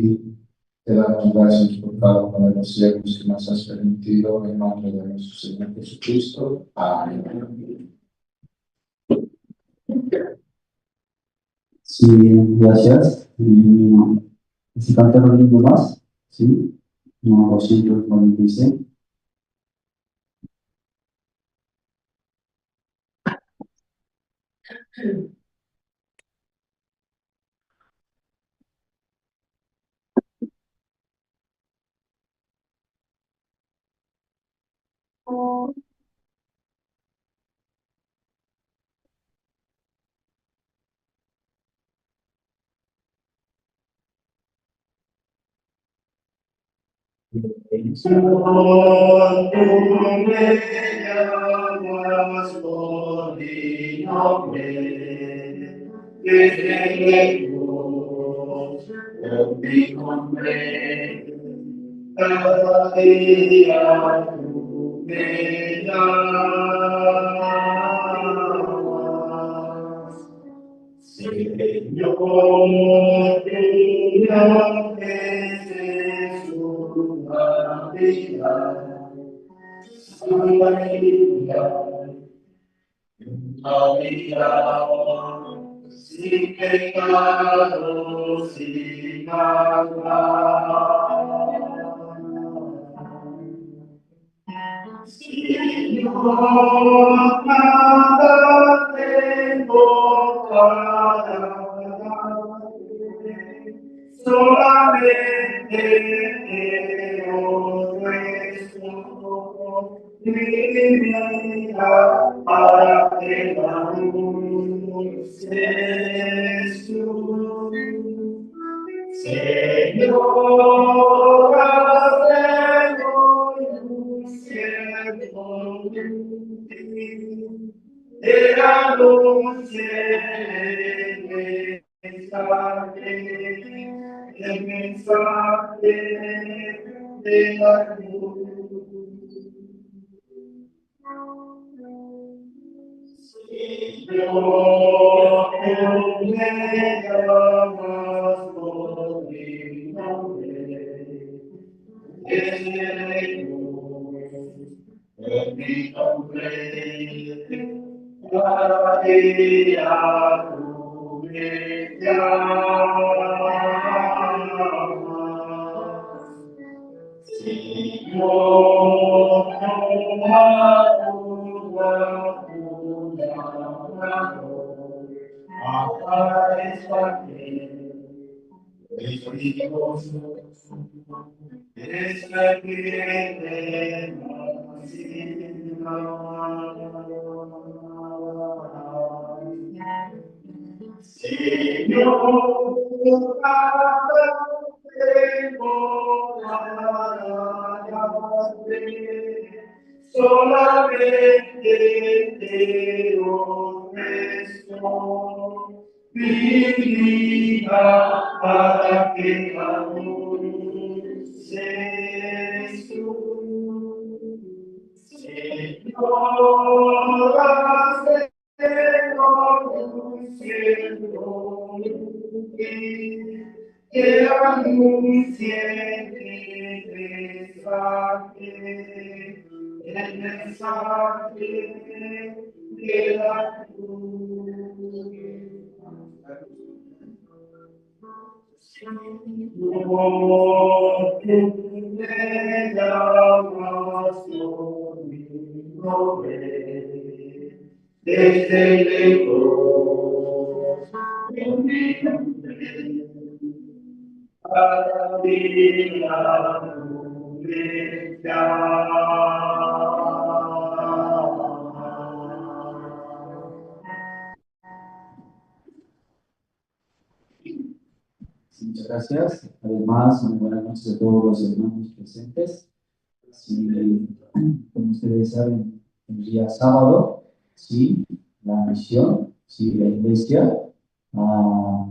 ti te damos gracias por cada uno de los siervos que nos has permitido en nombre de nuestro Señor Jesucristo. Amén. Sí, gracias. Si canta lo mismo más, ¿sí? No, 296. Señor, tú me llamas por mi nombre, desde lejos, por mi nombre, cada día tú me llamas. Señor, tú haces una vida, una vida sin pecado, sin maldad. Señor, nada tengo para darte, solamente te ofrezco mi vida para que la anuncies tú. Señor, hacemos un siervo de ti, te anuncie el mensaje de la cruz. Señor, tú me llamas por mi nombre, desde lejos, por mi nombre, cada día tú me llamas. Señor, toma tu mano, aparézate, Espíritu es la que Señor, tengo para darte, solamente te ofrezco mi vida para que anuncies tú. Señor, que anuncie el mensaje de la cruz. Señor, tú me llamas por mi nombre, desde lejos, por mi nombre, cada día tú me llamas. Muchas gracias. Además, muy buenas noches a todos los hermanos presentes. Sí, como ustedes saben, el día sábado, sí, la misión, sí, la iglesia ha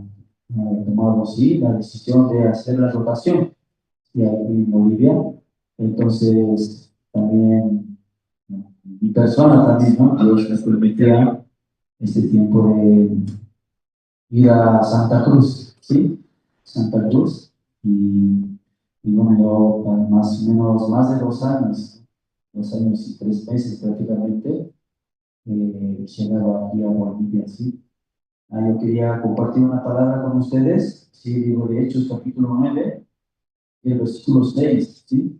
tomado, sí, la decisión de hacer la rotación, sí, aquí en Bolivia. Entonces, también, mi persona también, ¿no? Dios me permitía este tiempo de ir a Santa Cruz, ¿sí? Santa Cruz, y bueno, yo más o menos más de 2 años y 3 meses prácticamente, llegado aquí a Bolivia, ¿sí? Yo quería compartir una palabra con ustedes, sí, libro de Hechos, capítulo 9, el versículo 6, ¿sí?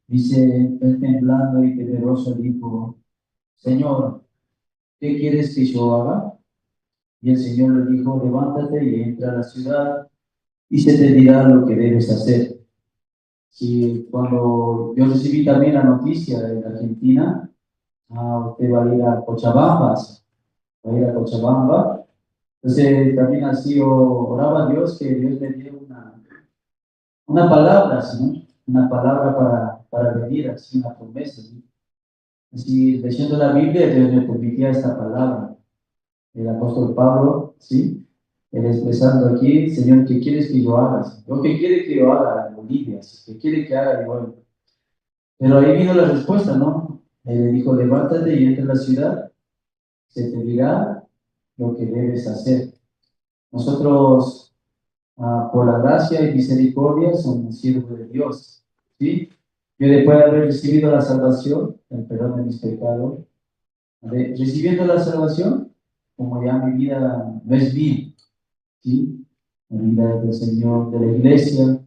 Dice, él temblando y temeroso dijo, Señor, ¿qué quieres que yo haga? Y el Señor le dijo, levántate y entra a la ciudad y se te dirá lo que debes hacer. Sí, cuando yo recibí también la noticia de Argentina, usted va a ir a Cochabamba, va a ir a Cochabamba. Entonces también así oraba a Dios que Dios me diera una palabra, ¿sí, no? Una palabra para venir, así una promesa, ¿sí? Así leyendo la Biblia, Dios me permitía esta palabra. El apóstol Pablo, ¿sí? Él expresando aquí, Señor, ¿qué quieres que yo haga? ¿O qué quiere que yo haga en Bolivia? ¿Qué quiere que haga yo? Pero ahí vino la respuesta, ¿no? Él le dijo, levántate y entra a la ciudad, se te dirá lo que debes hacer. Nosotros, por la gracia y misericordia, somos siervos de Dios, ¿sí? Yo después de haber recibido la salvación, el perdón de mis pecados, recibiendo la salvación, como ya mi vida no es mía, ¿sí? La vida del Señor, de la iglesia,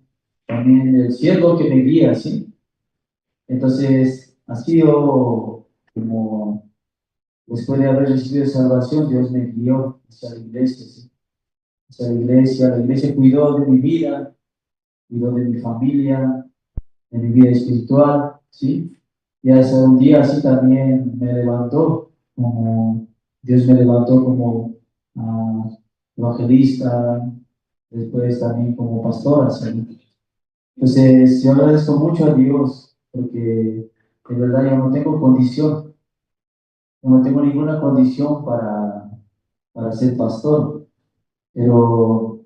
también del siervo que me guía, ¿sí? Entonces, ha sido como después de haber recibido salvación, Dios me guió hacia la iglesia, ¿sí? Hacia la iglesia cuidó de mi vida, cuidó de mi familia, de mi vida espiritual, ¿sí? Y hasta un día así también me levantó, como Dios me levantó como evangelista, después también como pastora, ¿sí? Entonces, yo agradezco mucho a Dios, porque de verdad yo no tengo condición, no tengo ninguna condición para ser pastor, pero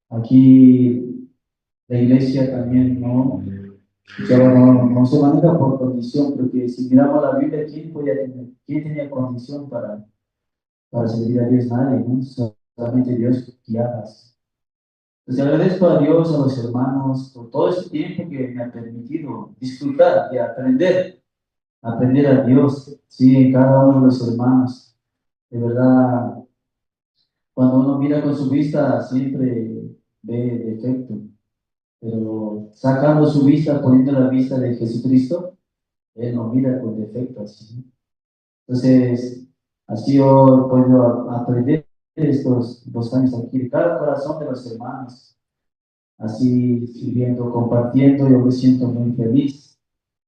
aquí la iglesia también no se maneja por condición, porque si miramos la Biblia, ¿quién tenía condición para servir a Dios? Nadie, ¿no? Solamente Dios guiaba. Pues agradezco a Dios, a los hermanos, por todo este tiempo que me ha permitido disfrutar y aprender a Dios, sí, en cada uno de los hermanos. De verdad, cuando uno mira con su vista, siempre ve defecto, pero sacando su vista, poniendo la vista de Jesucristo, Él no mira con defectos, ¿sí? Entonces, así yo he podido aprender estos 2 años aquí, de cada corazón de los hermanos, así sirviendo, compartiendo, yo me siento muy feliz,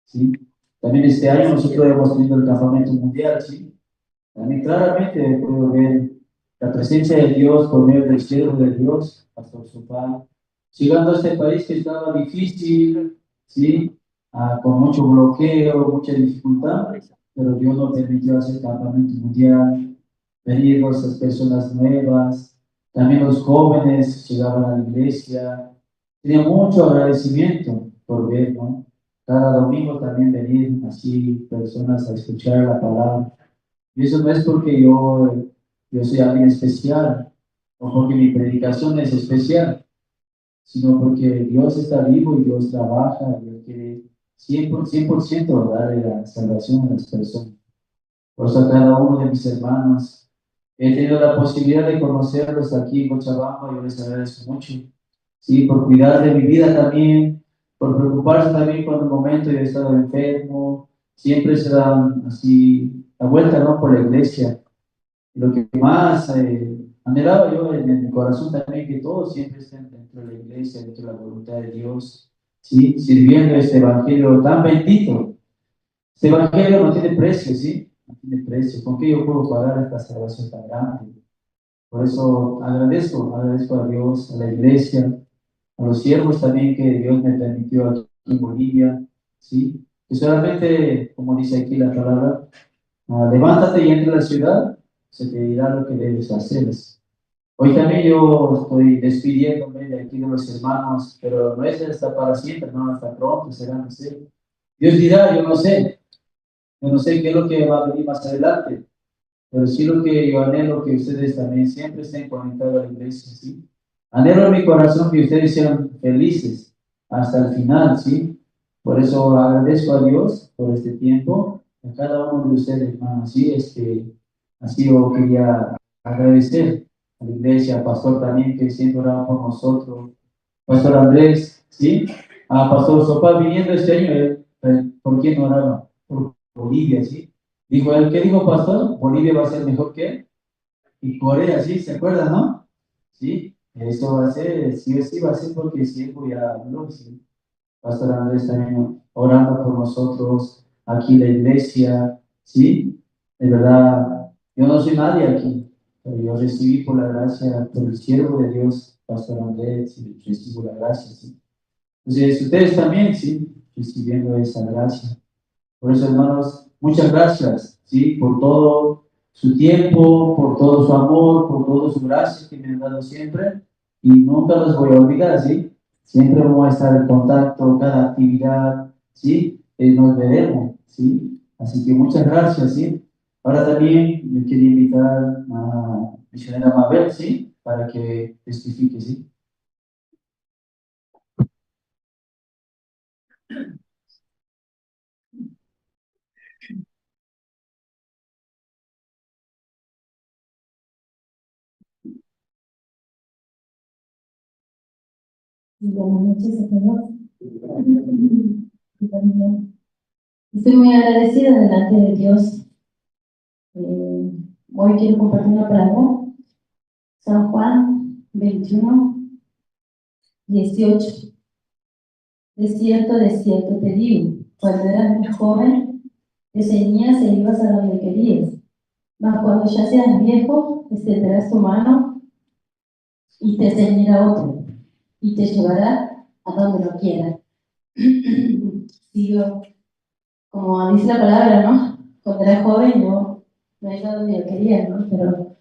¿sí? También este año nosotros hemos tenido el campamento mundial, ¿sí? También claramente puedo ver la presencia de Dios por medio del siervo de Dios, Pastor Sofá, llegando a este país que estaba difícil, ¿sí? Con mucho bloqueo, mucha dificultad, pero Dios nos permitió hacer campamento mundial, venir esas personas nuevas, también los jóvenes llegaban a la iglesia. Tenía mucho agradecimiento por ver, ¿no? Cada domingo también venir así personas a escuchar la palabra. Y eso no es porque yo soy alguien especial o porque mi predicación es especial, sino porque Dios está vivo y Dios trabaja y Él quiere 100% darle la salvación a las personas. Por eso a cada uno de mis hermanos he tenido la posibilidad de conocerlos aquí en Cochabamba, yo les agradezco mucho, sí, por cuidar de mi vida también, por preocuparse también cuando un momento yo he estado enfermo, siempre se dan así la vuelta, ¿no? Por la iglesia. Lo que más anhelaba yo en mi corazón también, que todos siempre estén dentro de la iglesia, dentro de la voluntad de Dios, ¿sí? Sirviendo este evangelio tan bendito. Este evangelio no tiene precio, ¿sí? No tiene precio. ¿Con qué yo puedo pagar esta salvación tan grande? Por eso agradezco a Dios, a la iglesia, a los siervos también que Dios me permitió aquí en Bolivia, ¿sí? Que solamente, como dice aquí la palabra, levántate y entra a la ciudad, se te dirá lo que debes hacer. Hoy también yo estoy despidiéndome de aquí de los hermanos, pero no es hasta para siempre, no, hasta pronto será, no sé. Dios dirá, yo no sé qué es lo que va a venir más adelante, pero sí lo que yo anhelo que ustedes también siempre estén conectados a la iglesia, ¿sí? Anhelo en mi corazón que ustedes sean felices hasta el final, ¿sí? Por eso agradezco a Dios por este tiempo, a cada uno de ustedes, hermanos, ¿sí? Así yo quería agradecer a la iglesia, al pastor también que siempre oraba por nosotros, Pastor Andrés, ¿sí? A Pastor Sopal viniendo este año, ¿por quién oraba? Por Bolivia, ¿sí? Dijo él, ¿qué dijo Pastor? Bolivia va a ser mejor que él. Y Corea, ¿sí? ¿Se acuerdan, no? Sí, eso va a ser, sí o sí va a ser porque siempre ya habló, sí. Pastor Andrés también orando por nosotros, aquí la iglesia, ¿sí? De verdad, yo no soy nadie aquí, pero yo recibí por la gracia, por el siervo de Dios, Pastor Andrés, y recibo la gracia, ¿sí? Entonces, ustedes también, ¿sí? Recibiendo esa gracia. Por eso, hermanos, muchas gracias, ¿sí? Por todo su tiempo, por todo su amor, por toda su gracia que me han dado siempre. Y nunca los voy a olvidar, ¿sí? Siempre vamos a estar en contacto, cada actividad, ¿sí? Nos veremos, ¿sí? Así que muchas gracias, ¿sí? Ahora también me quería invitar a misionera Mabel, ¿sí? Para que testifique, ¿sí? Buenas noches a todos. Yo también estoy muy agradecida delante de Dios. Hoy quiero compartir una palabra. San Juan 21:18. De cierto te digo, cuando eras muy joven, te ceñías e ibas a donde querías. Mas cuando ya seas viejo, extenderás tu mano y te ceñirá otro, y te llevará a donde no quieras. Sigo, como dice la palabra, ¿no? Cuando era joven yo no iba donde yo quería, ¿no? Pero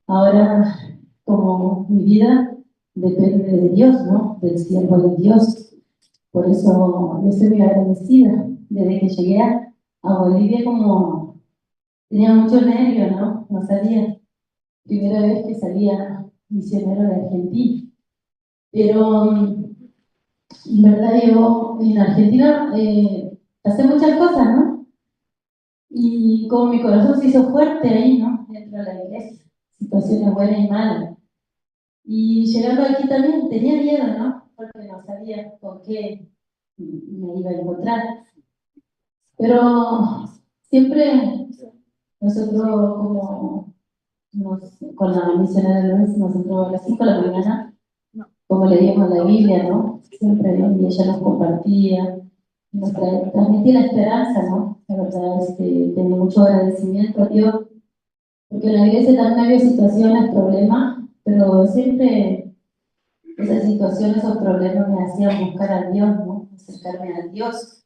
ahora, como mi vida depende de Dios, ¿no? Del siervo de Dios. Por eso yo estoy muy agradecida. Desde que llegué a Bolivia, como tenía mucho nervio, ¿no? No sabía. Primera vez que salía misionero de Argentina. Pero, en verdad, yo en Argentina pasé muchas cosas, ¿no? Y como mi corazón se hizo fuerte ahí, ¿no? Dentro de la iglesia. Situaciones buenas y malas. Y llegando aquí también tenía miedo, ¿no? Porque no sabía con qué me iba a encontrar. Pero siempre nosotros, como con la misionera de Luis, nosotros a las 5 de la mañana, como leíamos la Biblia, ¿no? Siempre, ¿no? Y ella nos compartía, nos transmitía la esperanza, ¿no? La verdad, tengo mucho agradecimiento a Dios, porque en la iglesia también había situaciones, problemas, pero siempre esas situaciones o problemas me hacían buscar a Dios, ¿no? Acercarme a Dios.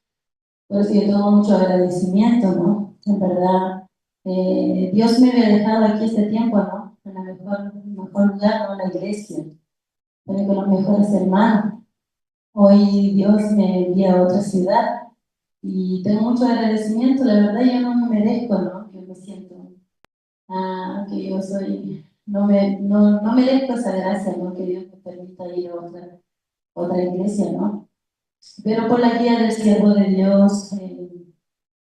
Por eso yo tengo mucho agradecimiento, ¿no? En verdad, Dios me había dejado aquí este tiempo, ¿no? En el mejor lugar, ¿no? La iglesia, también con los mejores hermanos. Hoy Dios me envía a otra ciudad y tengo mucho agradecimiento. La verdad, yo no me merezco, ¿no? Yo me siento que yo soy, no merezco esa gracia, ¿no? Que Dios me permita ir a otra iglesia, ¿no? Pero por la guía del siervo de Dios,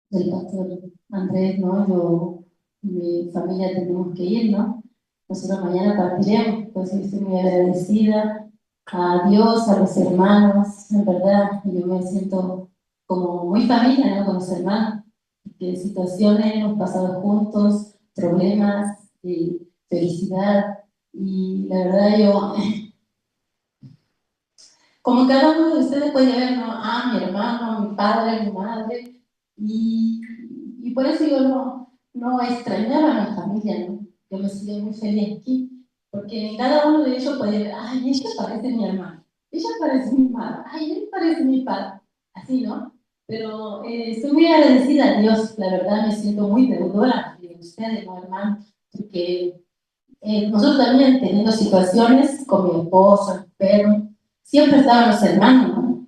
del pastor Andrés, ¿no? Yo y mi familia tenemos que ir, ¿no? Nosotros mañana partiremos, pues estoy muy agradecida a Dios, a los hermanos, en verdad, yo me siento como muy familia, ¿no? Con los hermanos, que situaciones hemos pasado juntos, problemas, felicidad, y la verdad yo como cada uno de ustedes puede ver, ¿no? Mi hermano, mi padre, mi madre, y por eso yo no extrañaba a mi familia, ¿no? Yo me sentía muy feliz aquí, porque en cada uno de ellos puede ver, ella parece mi hermano, ella parece mi madre, él parece mi padre, así, ¿no? Pero estoy muy agradecida a Dios, la verdad me siento muy deudora de ustedes, ¿no, hermano? Porque nosotros también teniendo situaciones con mi esposo, pero siempre estaban los hermanos, ¿no?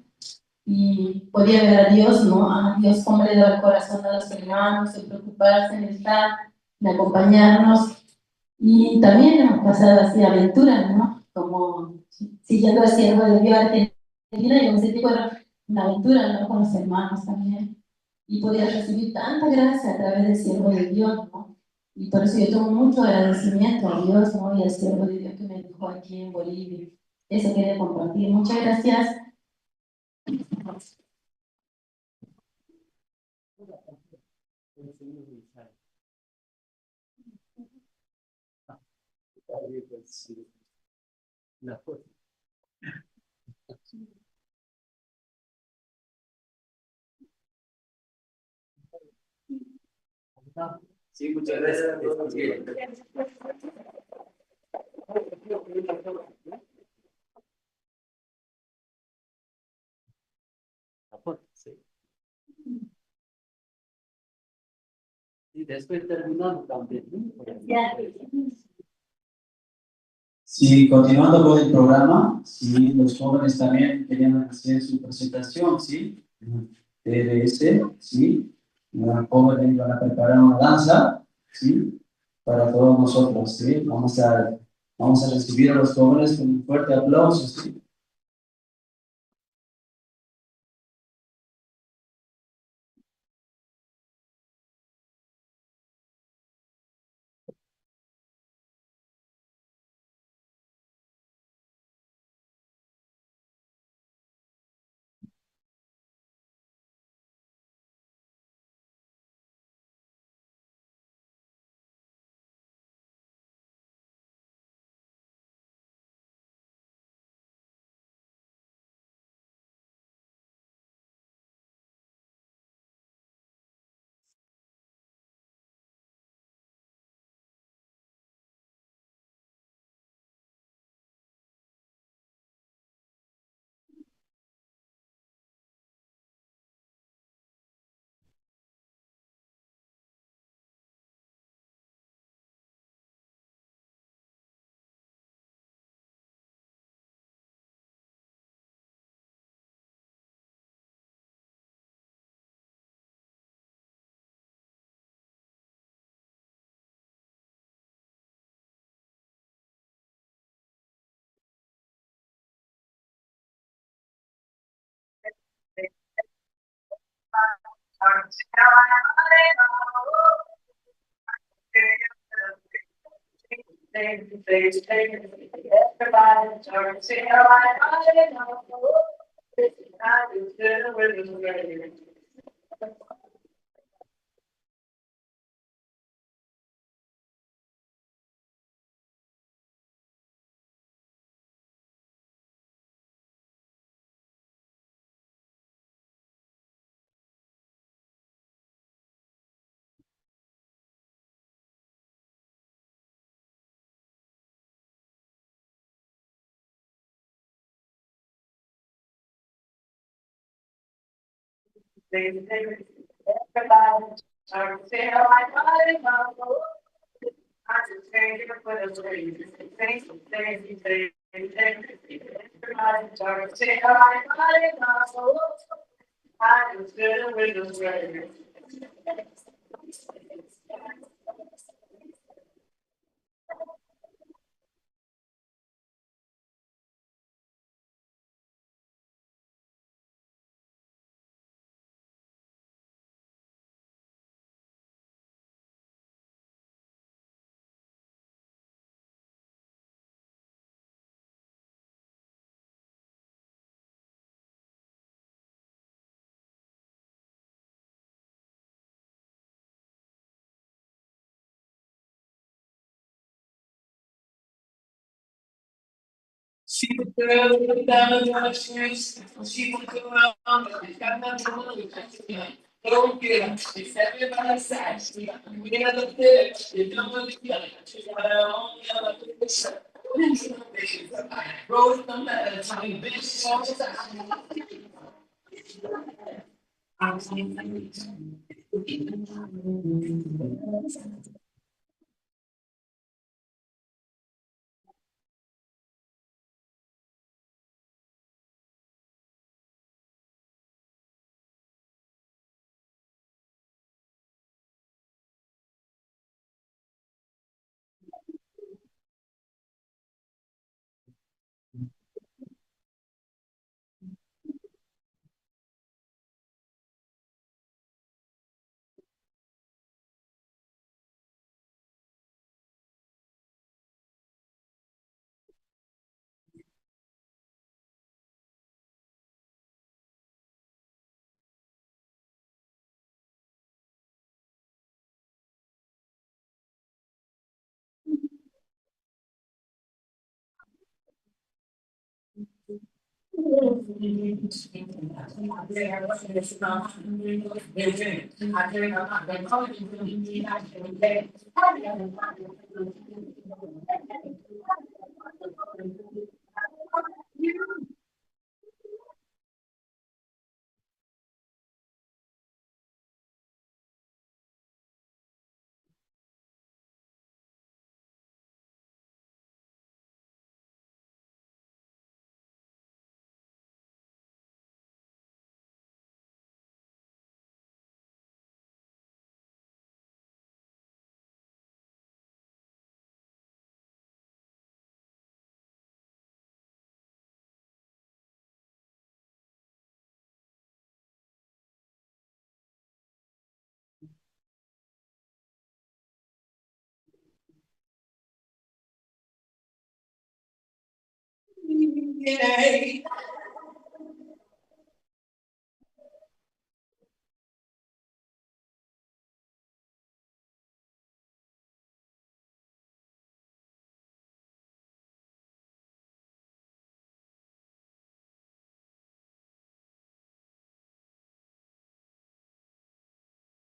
Y podía ver a Dios, ¿no? A Dios cómo le da el corazón a los hermanos, en preocuparse, en estar, en acompañarnos. Y también hemos pasado así aventuras, ¿no? como siguiendo el siervo de Dios Argentina, yo me sentí, bueno, una aventura, ¿no? Con los hermanos también. Y podía recibir tanta gracia a través del siervo de Dios, ¿no? Y por eso yo tengo mucho agradecimiento a Dios, ¿no? Y al siervo de Dios que me dejó aquí en Bolivia. Eso quería compartir. Muchas gracias. Sí, muchas gracias. Sí. Y después terminando también, ¿no? Sí, continuando con el programa, sí, los jóvenes también querían hacer su presentación, ¿sí? TDS, ¿sí? Los jóvenes van a preparar una danza, ¿sí? Para todos nosotros, ¿sí? Vamos a recibir a los jóvenes con un fuerte aplauso, ¿sí? She would go down my shoes, she would go around, got my room, don't get she's every by her side, we never did, you don't really get it, she's got her own yellow picture. Rose the letter, tiny bitch, all the time. I'm saying,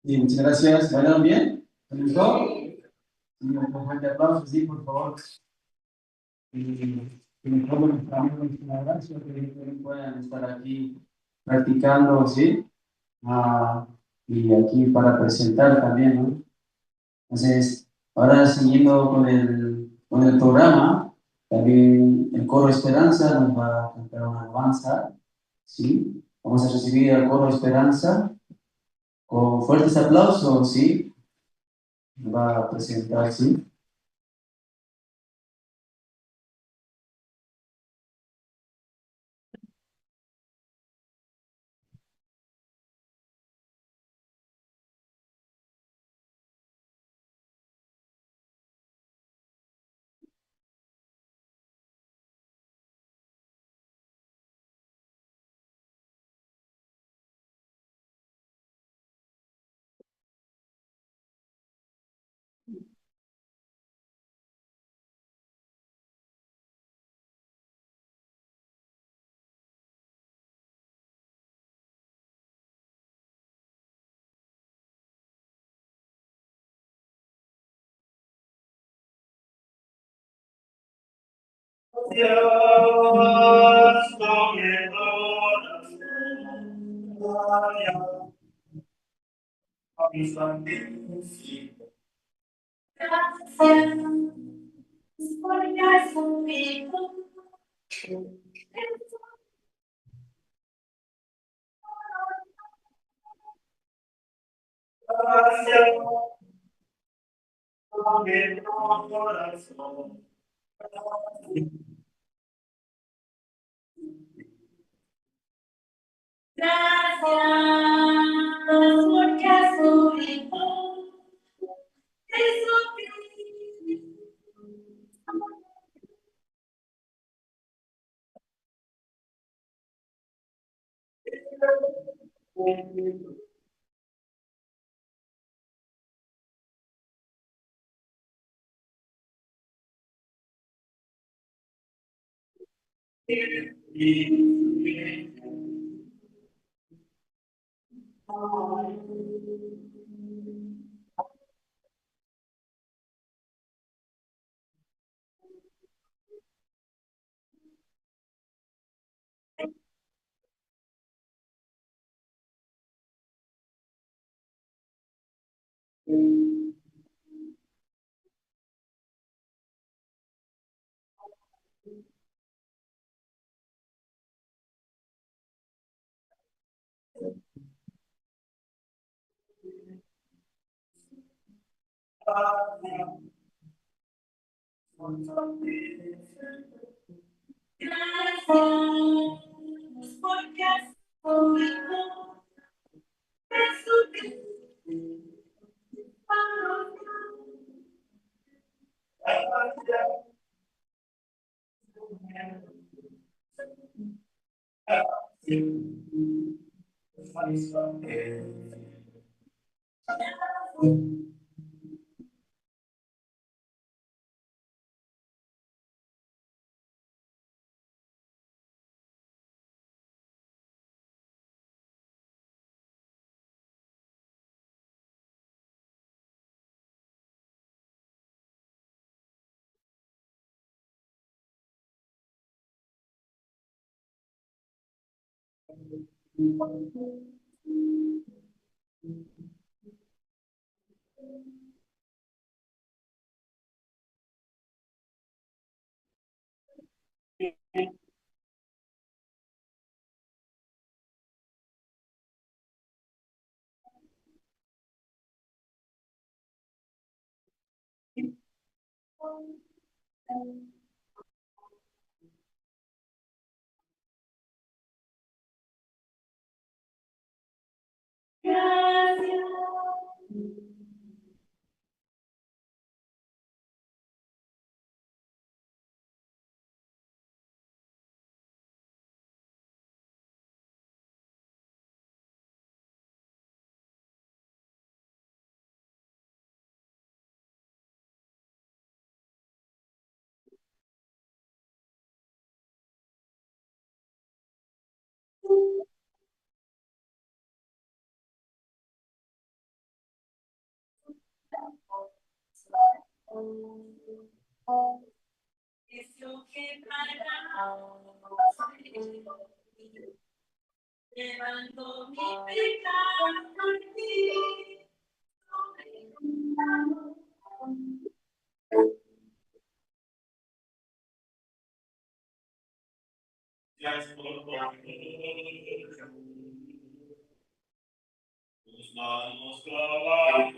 Bien, muchas gracias. ¿Bailaron bien? ¿Les gustó? Sí, un fuerte aplauso, sí, por favor. Que mejor nuestra gracia, que puedan estar aquí practicando, ¿sí? Ah, y aquí para presentar también, ¿no? Entonces, ahora siguiendo con el programa, también el coro Esperanza nos va a cantar una alabanza, ¿sí? Vamos a recibir al coro Esperanza con fuertes aplausos, ¿sí? Nos va a presentar, ¿sí? Dios, a mi santísimo. Gracias por estar conmigo. Gracias por mi corazón. Gracias porque has subido Jesucristo. Gracias porque has subido Jesucristo. Llevando mi pecado por ti. Tus manos clavadas,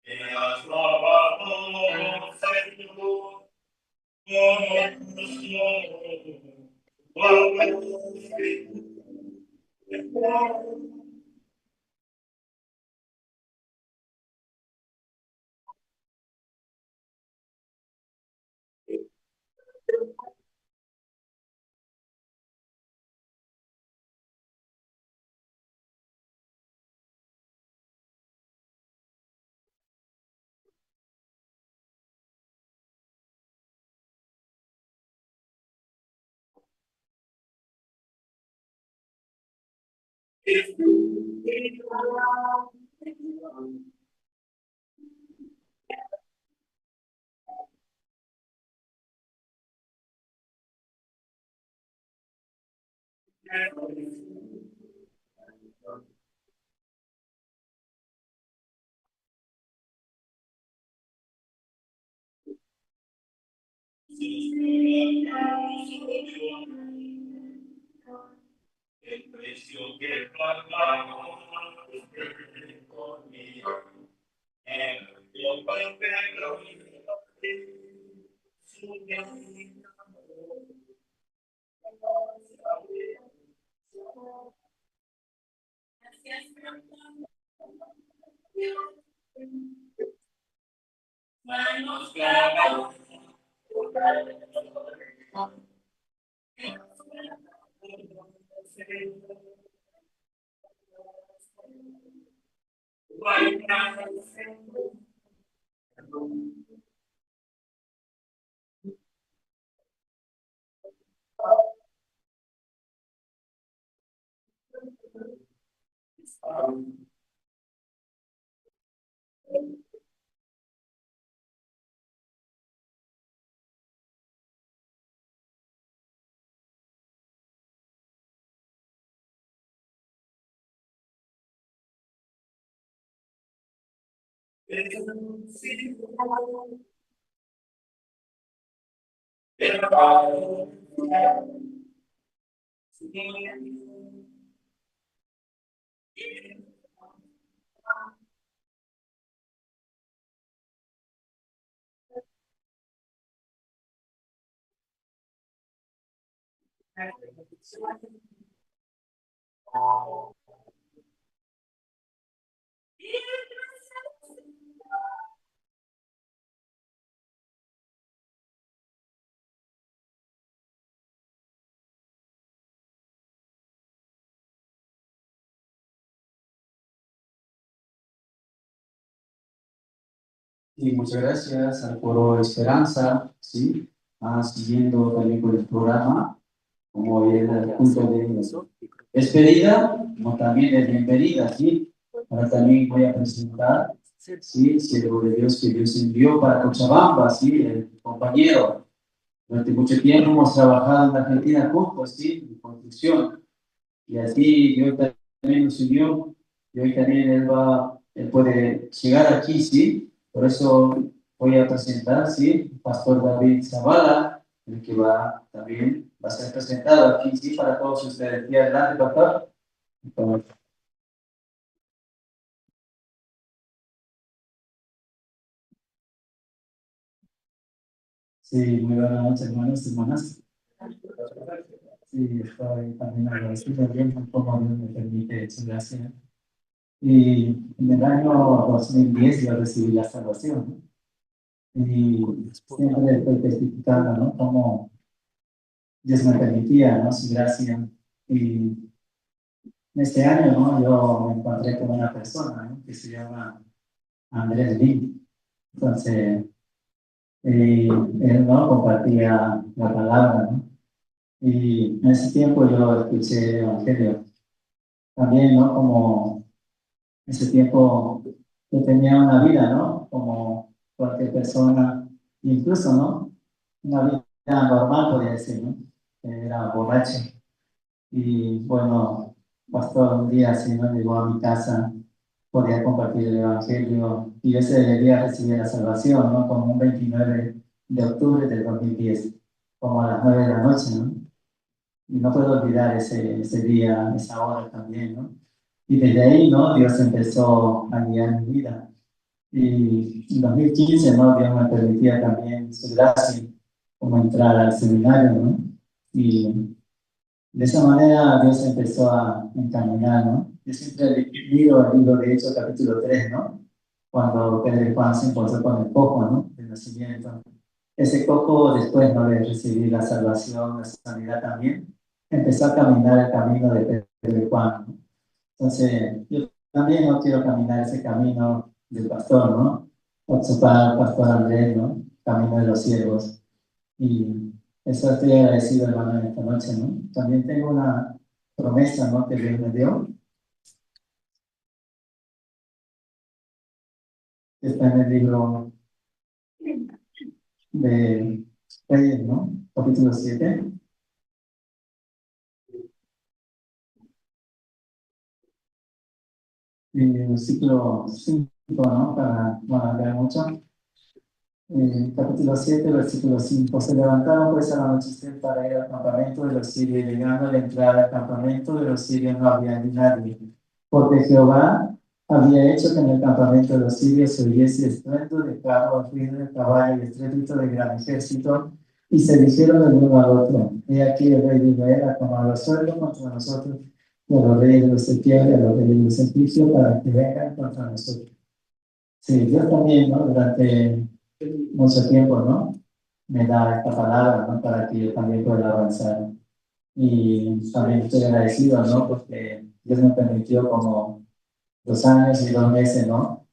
me has lavado, Señor, con el precio que pagamos conmigo. Yo perdero su manos clavadas. Y muchas gracias al Foro Esperanza, ¿sí? Siguiendo también con el programa, como el punto de despedida, como también de bienvenida, ¿sí? Ahora también voy a presentar, ¿sí? Siervo de Dios que Dios envió para Cochabamba, ¿sí? El compañero Durante mucho tiempo hemos trabajado en Argentina juntos, ¿sí? En construcción. Y así Dios también nos unió. Y hoy también él puede llegar aquí, ¿sí? Por eso voy a presentar, ¿sí? El pastor David Zavala, el que también va a ser presentado aquí, ¿sí? Para todos ustedes. Y adelante, pastor. Sí, muy buenas noches, hermanos y hermanas. Sí, estoy también agradecido bien por cómo Dios me permite su gracia. Y en el año 2010 yo recibí la salvación, ¿no? Y siempre estoy testificando, ¿no? Cómo Dios me permitía, ¿no? Su gracia. Y en este año, ¿no? Yo me encontré con una persona, ¿no? Que se llama Andrés Lin. Entonces, él, ¿no? Compartía la palabra, ¿no? Y en ese tiempo yo escuché el Evangelio. También, ¿no? Como en ese tiempo yo tenía una vida, ¿no? Como cualquier persona, incluso, ¿no? Una vida normal, podría decir, ¿no? Era borracho. Y bueno, pastor, un día así, ¿no? Llegó a mi casa, podía compartir el Evangelio y ese día recibí la salvación, ¿no? Como un 29 de octubre del 2010, como a las 9 de la noche, ¿no? Y no puedo olvidar ese día, esa hora también, ¿no? Y desde ahí, ¿no? Dios empezó a guiar mi vida. Y en 2015, ¿no? Dios me permitía también su gracia, como entrar al seminario, ¿no? Y de esa manera Dios empezó a encaminar, ¿no? Yo siempre he leído el libro de Hechos capítulo 3, ¿no? Cuando Pedro y Juan se encontró con el cojo, ¿no? Del nacimiento. Ese cojo, después, ¿no? De recibir la salvación, la sanidad también, empezó a caminar el camino de Pedro y Juan, ¿no? Entonces, yo también no quiero caminar ese camino del pastor, ¿no? Observar al pastor Andrés, ¿no? Camino de los siervos. Y eso estoy agradecido, hermano, en esta noche, ¿no? También tengo una promesa, ¿no? Que Dios me dio, que está en el libro de Reyes, ¿no? Capítulo 7, y versículo 5, ¿no? Para no alargar mucho. Capítulo 7, versículo 5. Se levantaron pues al anochecer para ir al campamento de los sirios, y llegando a la entrada al campamento de los sirios no había ni nadie, porque Jehová había hecho que en el campamento de los sirios se oyese estruendo de carro, ruido de caballo y estrépito de gran ejército, y se dijeron el uno al otro: He aquí el rey de Israel ha tomado asuelo contra nosotros, y a los reyes de los Etiopías y a los reyes de los egipcios, para que vengan contra nosotros. Sí, Dios también, ¿no? Durante mucho tiempo, ¿no? Me da esta palabra, ¿no? Para que yo también pueda avanzar. Y también estoy agradecido, ¿no? Porque Dios me permitió como 2 años y 2 meses, ¿no?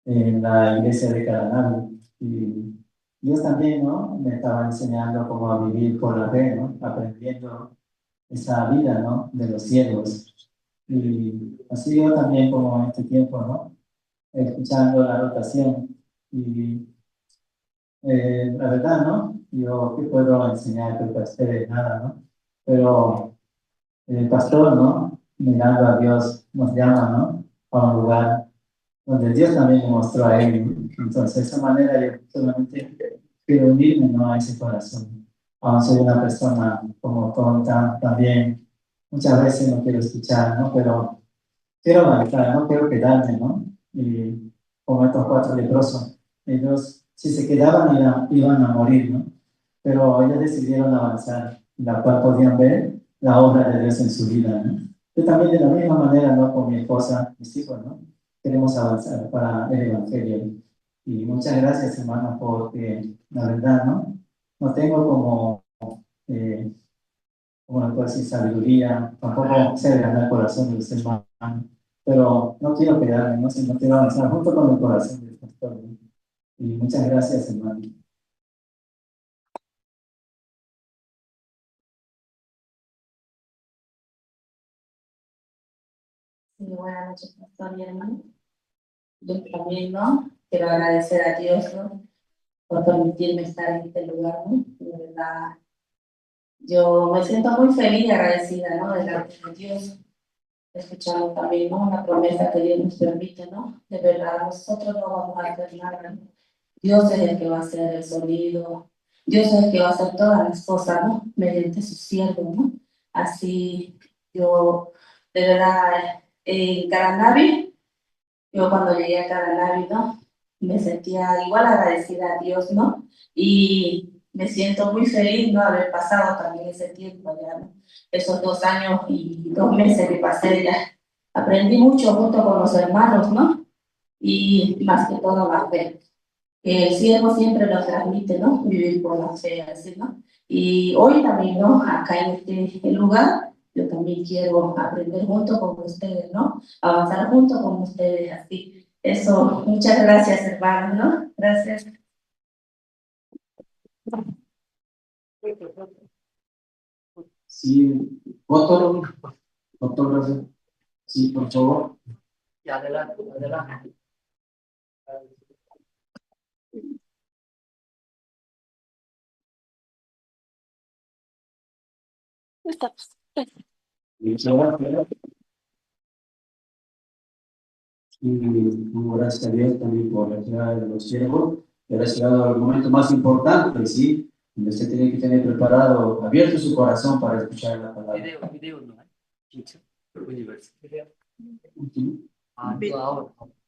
En la iglesia de Caranal. Y Dios también, ¿no? Me estaba enseñando cómo a vivir por la fe, ¿no? Aprendiendo esa vida, ¿no? De los cielos. Y así yo también como en este tiempo, ¿no? Escuchando la rotación. Y la verdad, ¿no? Yo qué puedo enseñar que ustedes nada, ¿no? Pero el pastor, ¿no? Mirando a Dios, nos llama, ¿no? A un lugar donde Dios también le mostró a él, ¿no? Entonces, de esa manera yo solamente quiero unirme, ¿no? A ese corazón. Aún soy una persona como tonta también. Muchas veces no quiero escuchar, ¿no? Pero quiero avanzar, no quiero quedarme, ¿no? Y como estos 4 leprosos, ellos, si se quedaban, iban a morir, ¿no? Pero ellos decidieron avanzar, la cual podían ver la obra de Dios en su vida, ¿no? Yo también de la misma manera, ¿no? Con mi esposa, mis hijos, ¿no? Queremos avanzar para el Evangelio. Y muchas gracias, hermano, porque la verdad, ¿no? No tengo como, eh, como puedo decir, sabiduría, tampoco sé ganar el corazón de los hermanos, pero no quiero quedarme, no, sino quiero avanzar junto con el corazón del pastor, ¿no? Y muchas gracias, hermano. Sí, buenas noches, pastor y hermano. Yo también, ¿no? Quiero agradecer a Dios, ¿no? Por permitirme estar en este lugar, ¿no? De verdad, yo me siento muy feliz y agradecida, ¿no? Delante de Dios, escuchando también, ¿no? Una promesa que Dios nos permite, ¿no? De verdad, nosotros no vamos a hacer nada, ¿no? Dios es el que va a hacer el sonido, Dios es el que va a hacer todas las cosas, ¿no? Mediante su siervo, ¿no? Así, yo, de verdad, en Caranavi, yo cuando llegué a Caranavi, ¿no? Me sentía igual agradecida a Dios, ¿no? Y me siento muy feliz, ¿no? Haber pasado también ese tiempo allá, ¿no? Esos 2 años y 2 meses que pasé allá. Aprendí mucho junto con los hermanos, ¿no? Y más que todo la fe. Que el siervo siempre nos transmite, ¿no? Vivir por la fe, así, ¿no? Y hoy también, ¿no? Acá en este lugar, yo también quiero aprender junto con ustedes, ¿no? Avanzar junto con ustedes, así. Eso, muchas gracias, hermanos, ¿no? Gracias. Sí, fotógrafo, sí, por favor. Y adelante, adelante. Y gracias a Dios también por la llegada de los siervos. Pero ha llegado al momento más importante, ¿sí? Donde usted tiene que tener preparado, abierto su corazón para escuchar la palabra. Video no hay. Teacher, universe. Ujú.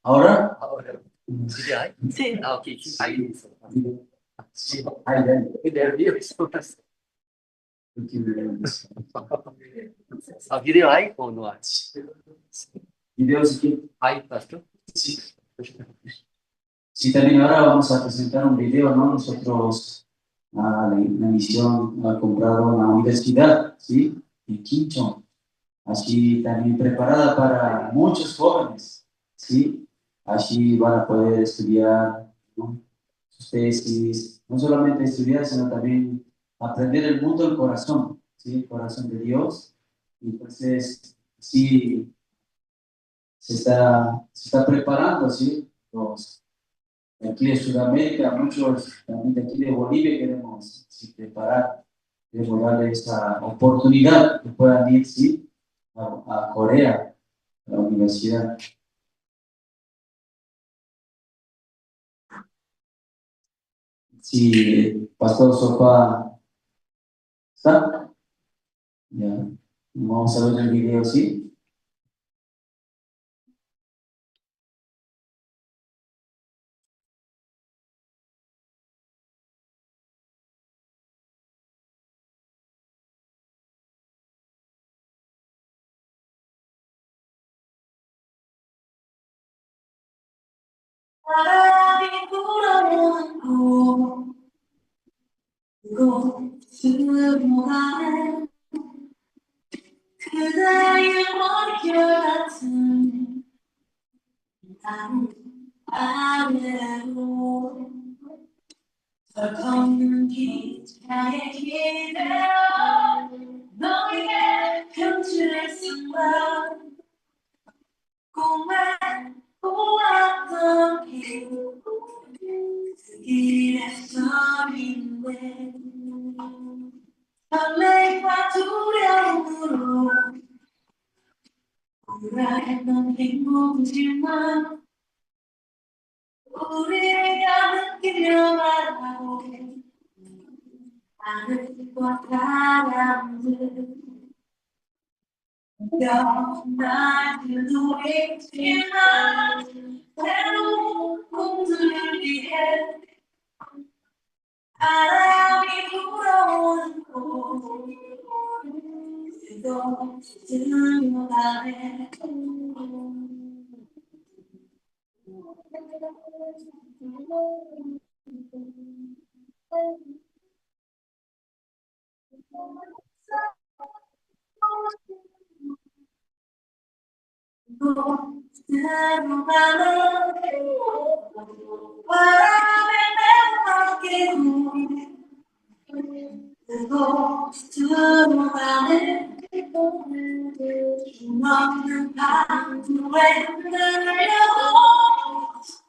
Ahora. ¿Ahora? Video hay. Sí. Ah, okay. Ahí. Sí, ahí, ahí. There views. Porque, Video hay o no hay. videos que Hay, pastor. sí. Sí, también ahora vamos a presentar un video, ¿no? Nosotros, la misión ha comprado una universidad, ¿sí? En Quincho, así también preparada para muchos jóvenes, ¿sí? Allí van a poder estudiar, ¿no? Sus tesis, no solamente estudiar, sino también aprender el mundo del corazón, ¿sí? El corazón de Dios. Entonces, sí, se está preparando, ¿sí? Aquí de Sudamérica, muchos también de aquí de Bolivia queremos sí, preparar, queremos darle esa oportunidad que puedan ir sí, a Corea, a la universidad. Sí, Pastor Sopa, ¿está? Ya, vamos a ver el video, ¿sí? 그대의 머릿결 같은 아래로 덜 걷는 기차에 기대어 너에게 편지를 쓴다 꿈에 보았던 그 길에서 인데 설렘과 두려움으로 우라했던 행복이지만 우리가 느끼려 말하고 하늘과 바람들 날들도 있지만 새로운 꿈들을 위해 바람이 불어오는 곳 그곳 들어가네 바람에 내어가게 그곳 들어가네 힘없는 밤에 흔들려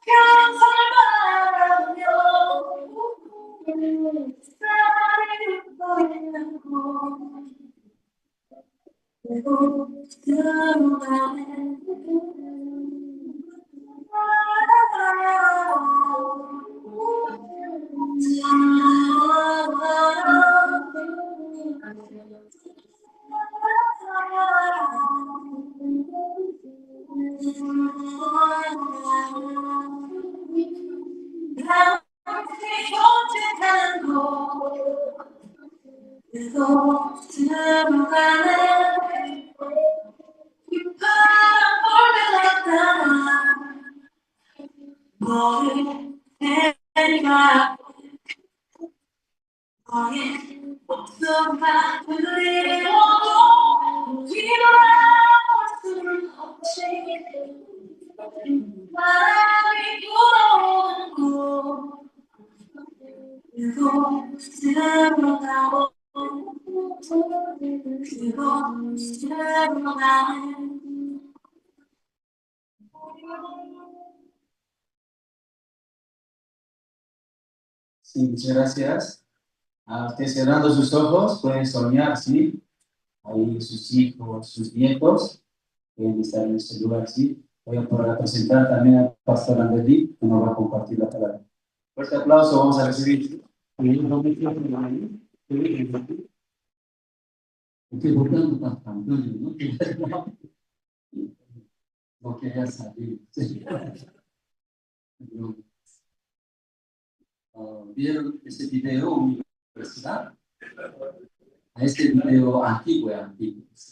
평생을 바라며 사랑이 Sí, muchas gracias. Usted cerrando sus ojos, pueden soñar, ¿sí? Ahí sus hijos, sus nietos, pueden estar en ese lugar, ¿sí? Voy a poder presentar también al pastor Anderly, que nos va a compartir la palabra. Fuerte aplauso, vamos a recibir. Estoy votando para Antonio, ¿no? No quería salir. ¿Vieron ese video universidad? Este video antiguo,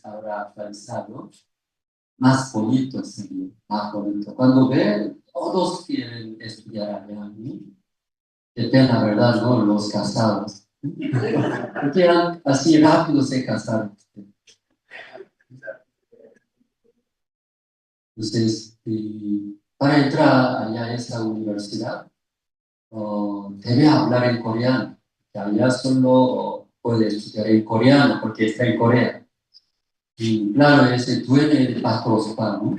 ahora actualizado, más bonito sería, más bonito. Cuando ven, todos quieren estudiar allá, ¿no? Qué pena, ¿verdad? ¿No? Los casados. Porque así rápido se casaron. Entonces, para entrar allá a esa universidad, debe hablar en coreano. Que allá solo puede estudiar en coreano porque está en Corea. Y claro, ese duele el pastor, ¿no?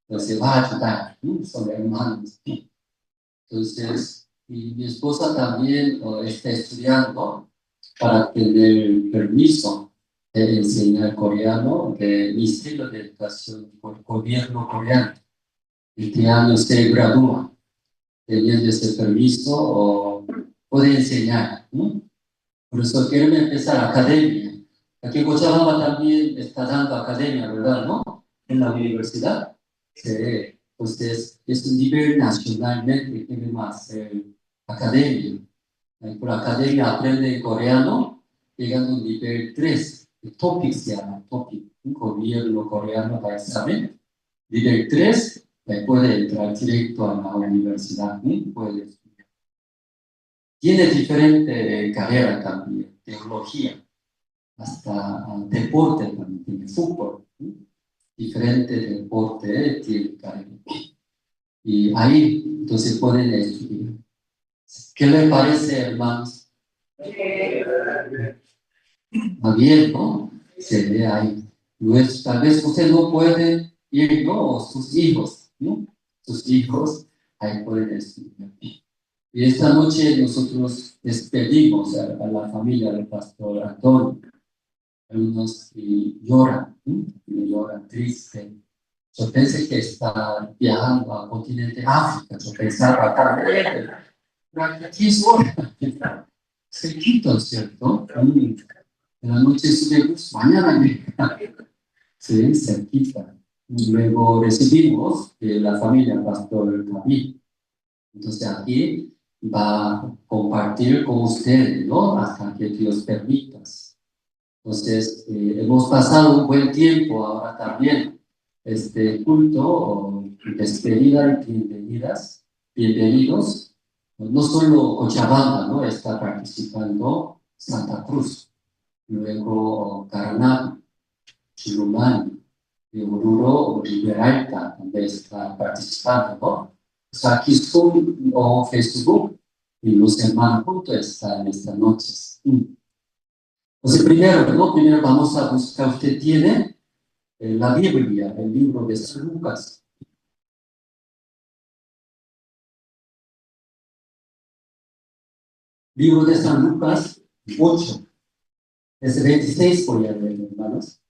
Entonces va a ayudar, ¿no? Son hermanos. Entonces, y mi esposa también está estudiando para tener permiso de enseñar coreano del Ministerio de Educación por gobierno coreano. Este año se gradúa, teniendo ese permiso o puede enseñar, ¿no? Por eso quieren empezar academia. Aquí en Cochabamba también está dando academia, ¿verdad? ¿No? En la universidad. Sí. Entonces, es un nivel nacionalmente que más academia. Por academia aprende coreano, llegando a un nivel 3. TOPIK se llama, TOPIK. Un gobierno coreano para examen. Nivel 3, puede entrar directo a la universidad, ¿no? Puede estudiar. Tiene diferente carrera también, teología, hasta deporte también, tiene fútbol, ¿no? Diferente deporte tiene carrera. Y ahí, entonces pueden estudiar. ¿Qué le parece, hermanos? Va bien, ¿no? Se ve ahí. Pues, tal vez usted no puede ir, ¿no? O sus hijos, ¿no? Sus hijos ahí pueden estudiar. Y esta noche nosotros despedimos a la familia del pastor Antonio. Algunos lloran, ¿no? Y lloran triste. Yo pensé que está viajando al continente África. Yo pensaba acá, aquí es hora. Cerquito, ¿cierto? En la noche subimos, mañana llega. Sí, cerquita. Y luego recibimos de la familia Pastor David. Entonces aquí va a compartir con ustedes, ¿no? Hasta que Dios permita. Entonces, hemos pasado un buen tiempo ahora también. Este culto, despedida y bienvenidos. No solo Cochabamba, ¿no? Está participando Santa Cruz, luego Caraná, Chilumani, y Oruro, Riberalta también está participando, ¿no? O sea, aquí Zoom o Facebook y los hermanos juntos están esta noche. Entonces, primero, ¿no? Primero vamos a buscar, usted tiene la Biblia, el libro de San Lucas. Libro de San Lucas 8, desde 26 voy a leer, hermanos.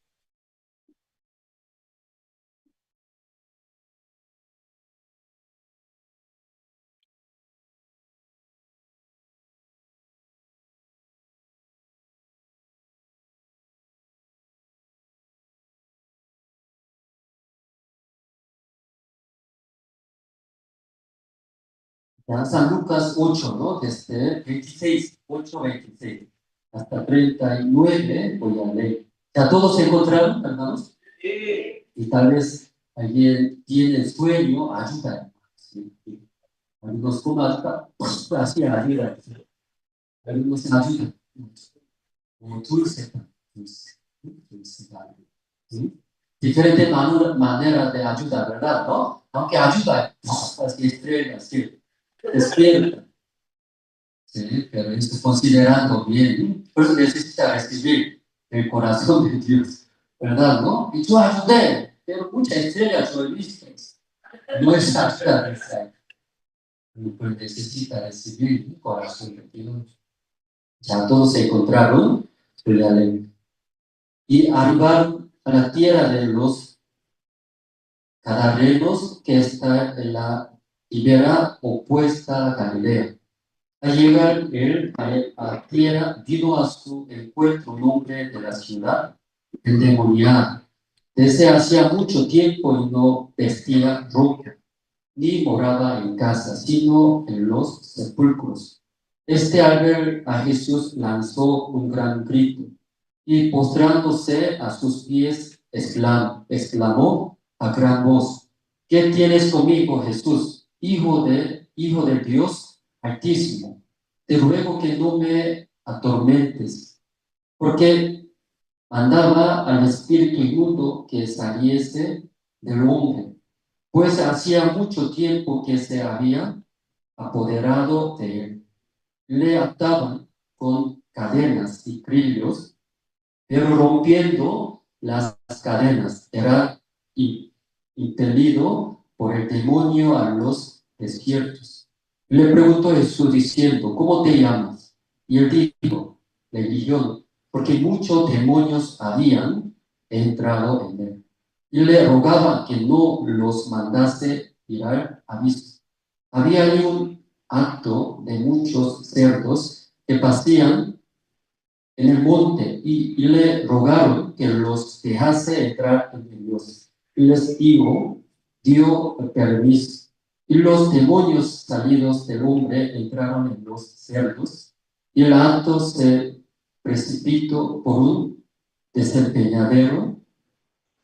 Ya, San Lucas 8, ¿no? Desde 26, 8, 26 hasta 39, voy a leer. Ya todos se encontraron, hermanos. Y tal vez alguien tiene sueño, ayuda. ¿Sí? Algunos como hasta, así ayuda. Algunos ayudan. Como dulce, dulce, dulce, ¿sí? Diferente manera de ayudar, ¿verdad? ¿No? Aunque ayuda, así estrella, así, despierta. Sí, pero esto considerando bien, por eso necesita recibir el corazón de Dios, ¿verdad? ¿No? Y yo ayudé, pero muchas estrellas yo he visto. No es ayuda de Israel, pero necesita recibir el corazón de Dios. Ya todos se encontraron, y arribaron a la tierra de los Gadarenos, que está en la ribera opuesta a Galilea. Al llegar él a tierra, vino a su encuentro un hombre de la ciudad, endemoniado. Desde hacía mucho tiempo y no vestía ropa, ni moraba en casa, sino en los sepulcros. Al ver a Jesús lanzó un gran grito y postrándose a sus pies exclamó a gran voz: ¿Qué tienes conmigo, Jesús, hijo del Dios Altísimo? Te ruego que no me atormentes, porque mandaba al espíritu inmundo que saliese del hombre, pues hacía mucho tiempo que se había apoderado de él. Le ataban con cadenas y grillos, pero rompiendo las cadenas era impelido por el demonio a los desiertos. Le preguntó Jesús diciendo: ¿Cómo te llamas? Y él dijo: Legión, porque muchos demonios habían entrado en él. Y le rogaba que no los mandase ir al abismo. Había ahí un acto de muchos cerdos que pasían en el monte y le rogaron que los dejase entrar en Dios. Y les dio permiso. Y los demonios salidos del hombre entraron en los cerdos, y el acto se precipitó por un desempeñadero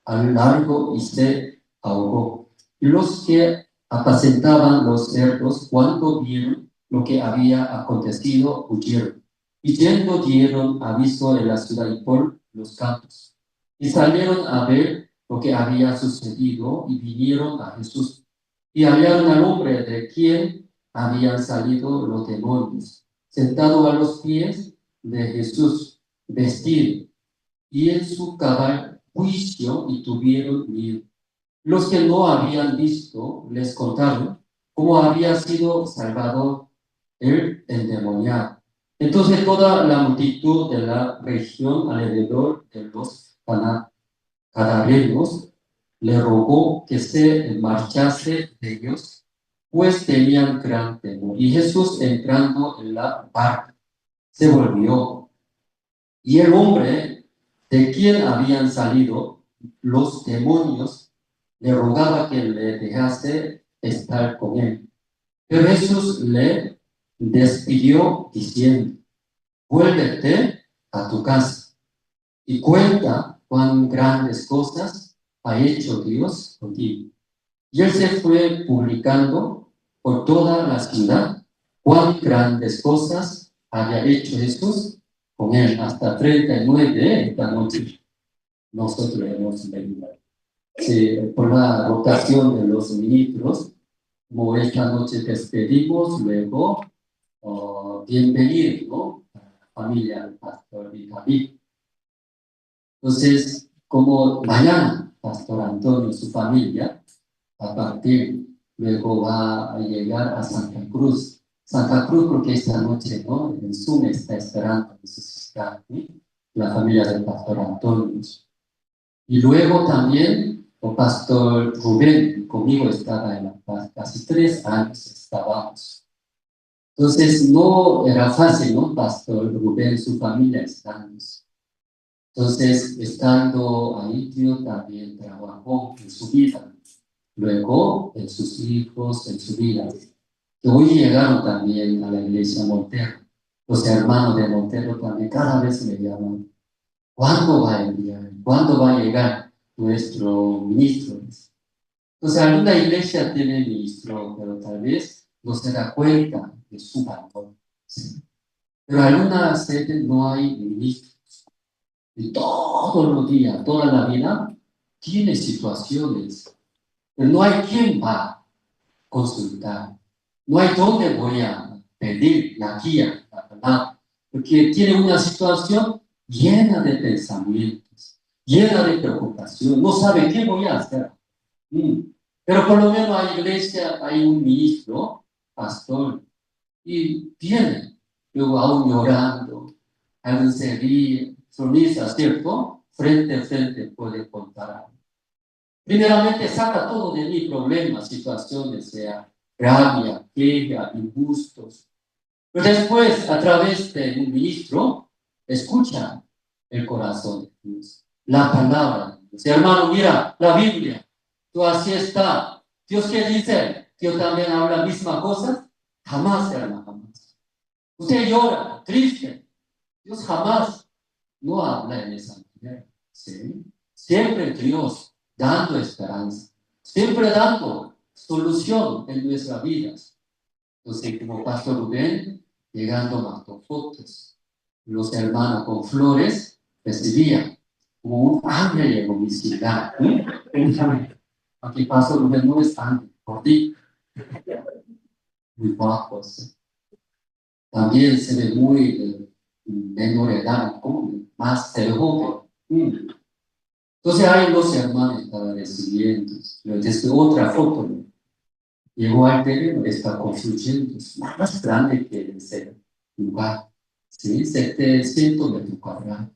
al largo y se ahogó. Y los que apacentaban los cerdos, cuando vieron lo que había acontecido, huyeron. Y yendo dieron aviso en la ciudad y por los campos. Y salieron a ver lo que había sucedido y vinieron a Jesús. Y hallaron al hombre de quien habían salido los demonios, sentado a los pies de Jesús, vestido, y en su cabal juicio, y tuvieron miedo. Los que no habían visto les contaron cómo había sido salvado el endemoniado. Entonces toda la multitud de la región alrededor de los Gadarenos le rogó que se marchase de ellos, pues tenían gran temor. Y Jesús, entrando en la barca, se volvió, y el hombre de quien habían salido los demonios le rogaba que le dejase estar con él. Pero Jesús le despidió diciendo: vuélvete a tu casa y cuenta cuán grandes cosas ha hecho Dios contigo. Y él se fue publicando por toda la ciudad cuán grandes cosas había hecho Jesús con él. Hasta 39 esta noche nosotros hemos leído. Sí, por la rotación de los ministros, como esta noche despedimos, luego bienvenido, ¿no? A la familia del pastor David. Entonces, como mañana, Pastor Antonio y su familia a partir, luego va a llegar a Santa Cruz. Santa Cruz, porque esta noche, ¿no? En Zoom está esperando resucitar, ¿sí? La familia del pastor Antonio. Y luego también el pastor Rubén, conmigo estaba en La Paz, casi 3 años estábamos. Entonces no era fácil, ¿no? Pastor Rubén, su familia estamos. Entonces, estando ahí, Dios también trabajó en su vida. Luego, en sus hijos, en su vida. que hoy llegaron también a la iglesia Montero. Los hermanos de Montero también cada vez me llaman, ¿cuándo va a enviar? ¿Cuándo va a llegar nuestro ministro? Entonces, alguna iglesia tiene ministro, pero tal vez no se da cuenta de su valor. ¿Sí? Pero en algunas sedes no hay ministros. Y todos los días, toda la vida, tiene situaciones. Pero no hay quien va a consultar. No hay dónde voy a pedir la guía, la palabra. Porque tiene una situación llena de pensamientos, llena de preocupación. No sabe qué voy a hacer. Pero por lo menos hay iglesia, hay un ministro, pastor, y viene, luego aún llorando, alguien se ríe, sonrisa, ¿cierto? Frente a frente puede contar. Primeramente saca todo de mí, problemas, situaciones, sea rabia, queja, injustos. Pero después, a través de un ministro, escucha el corazón de Dios, la palabra de Dios. Hermano, mira, la Biblia, tú así está. ¿Dios qué dice? ¿Dios también habla la misma cosa? Jamás, hermano, jamás. Usted llora, triste. Dios jamás no habla en esa manera. ¿Sí? Siempre Dios dando esperanza, siempre dando solución en nuestras vidas. Entonces, como Pastor Rubén, llegando mandó fotos. Los hermanos con flores recibían como un ángel de publicidad. Aquí Pastor Rubén no es ángel, por ti. Muy bajos. También se ve muy menor edad, como más de joven. Entonces hay dos hermanos que estaban recibiendo. Desde otra foto, llegó al terreno, está construyendo, es más grande que ese lugar, ¿sí? 700 metros cuadrados.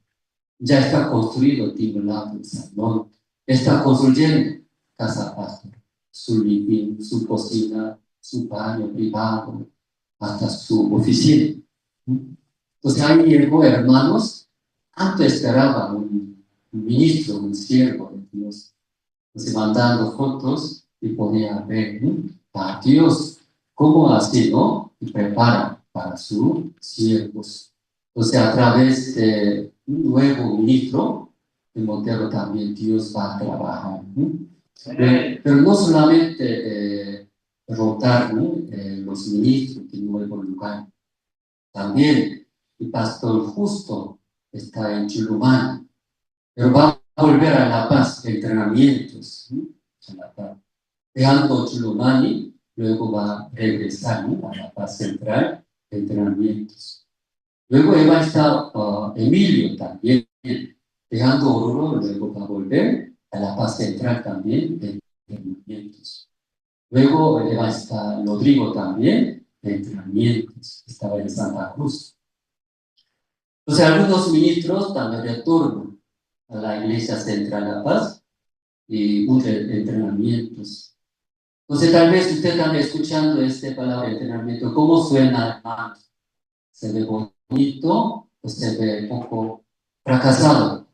Ya está construido, timbrado el salón, está construyendo casa pastor, su living, su cocina, su baño privado, hasta su oficina. Entonces ahí llegó, hermanos, antes esperaba un ministro, un siervo de Dios, entonces mandando fotos y podía ver a Dios cómo así, ¿no? Y prepara para sus siervos. Entonces a través de un nuevo ministro de Montero también Dios va a trabajar. Pero no solamente rotar los ministros de nuevo lugar, también el pastor justo está en Chulumán, pero va a volver a La Paz, entrenamientos, a La Paz. Dejando Chulumani, luego va a regresar, ¿no? A La Paz Central, entrenamientos. Luego va a estar Emilio también, dejando Oruro, luego va a volver a La Paz Central también, entrenamientos. Luego va a estar Rodrigo también, entrenamientos, estaba en Santa Cruz. Entonces, algunos ministros también retornan a la Iglesia Central La Paz y entrenamientos. Entonces, tal vez usted está escuchando esta palabra entrenamiento. ¿Cómo suena, hermano? ¿Se ve bonito o se ve un poco fracasado?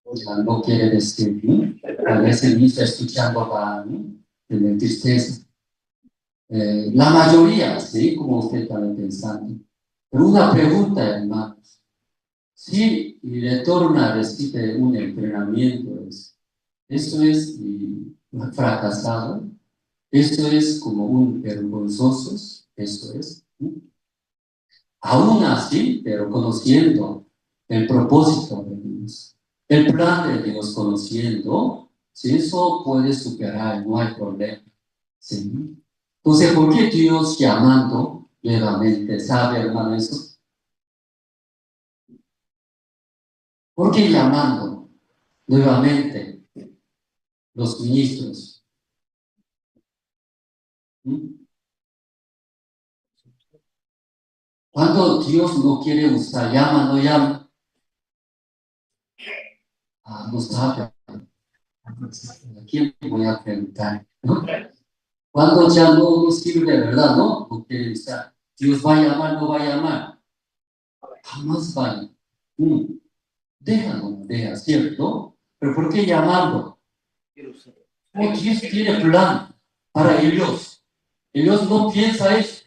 O sea, no quiere decir, ¿no? Tal vez el ministro escuchando va a tener tristeza. La mayoría, ¿sí? Como usted está pensando. Pero una pregunta, hermanos. Si retorna, recibe un entrenamiento, eso es fracasado, eso es como un vergonzoso, eso es. Aún así, pero conociendo el propósito de Dios, el plan de Dios, conociendo, si eso puede superar, no hay problema. ¿Sí? Entonces, ¿por qué Dios llamando nuevamente? ¿Sabe, hermano, eso? ¿Por qué llamando nuevamente los ministros? Cuando Dios no quiere usar, llama, no llama. No sabe. ¿A quién voy a preguntar? ¿No? Cuando ya no sirve de verdad, ¿no? No quiere usar. Dios va a llamar, no va a llamar. Jamás va a. Déjalo, deja, ¿cierto? Pero ¿por qué llamarlo? Oh, Dios tiene plan. para ellos. Ellos no piensan eso,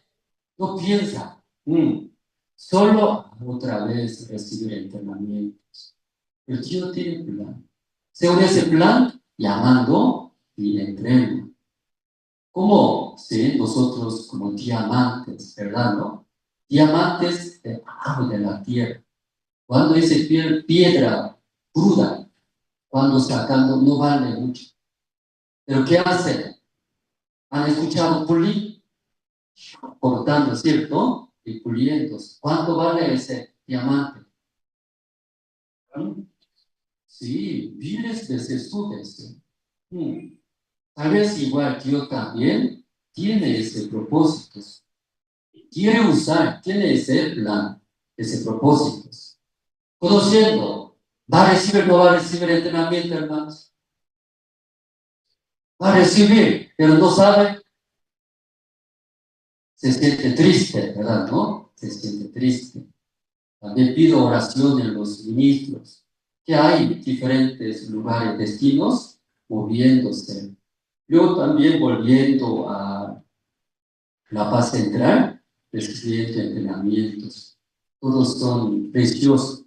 no piensan. Solo otra vez recibir entrenamientos. El Dios tiene plan. Según ese plan, llamando y entrena. Como ¿sí? Nosotros como diamantes, ¿verdad? ¿No? Diamantes debajo de la tierra. Cuando esa piedra cruda, cuando sacando no vale mucho. Pero ¿qué hacen? ¿Han escuchado pulir? Cortando, ¿cierto? Y puliendo. ¿Cuánto vale ese diamante? Sí, miles de sesudes. Tal vez igual Dios también tiene ese propósito. Quiere usar, tiene ese plan, ese propósito. Conociendo, ¿va a recibir o no va a recibir entrenamiento, hermanos? Va a recibir, pero no sabe, se siente triste, ¿verdad? ¿No? Se siente triste. También pido oración en los ministros, que hay diferentes lugares, destinos, moviéndose. Yo también volviendo a La Paz Central, recibiendo entrenamientos. Todos son preciosos,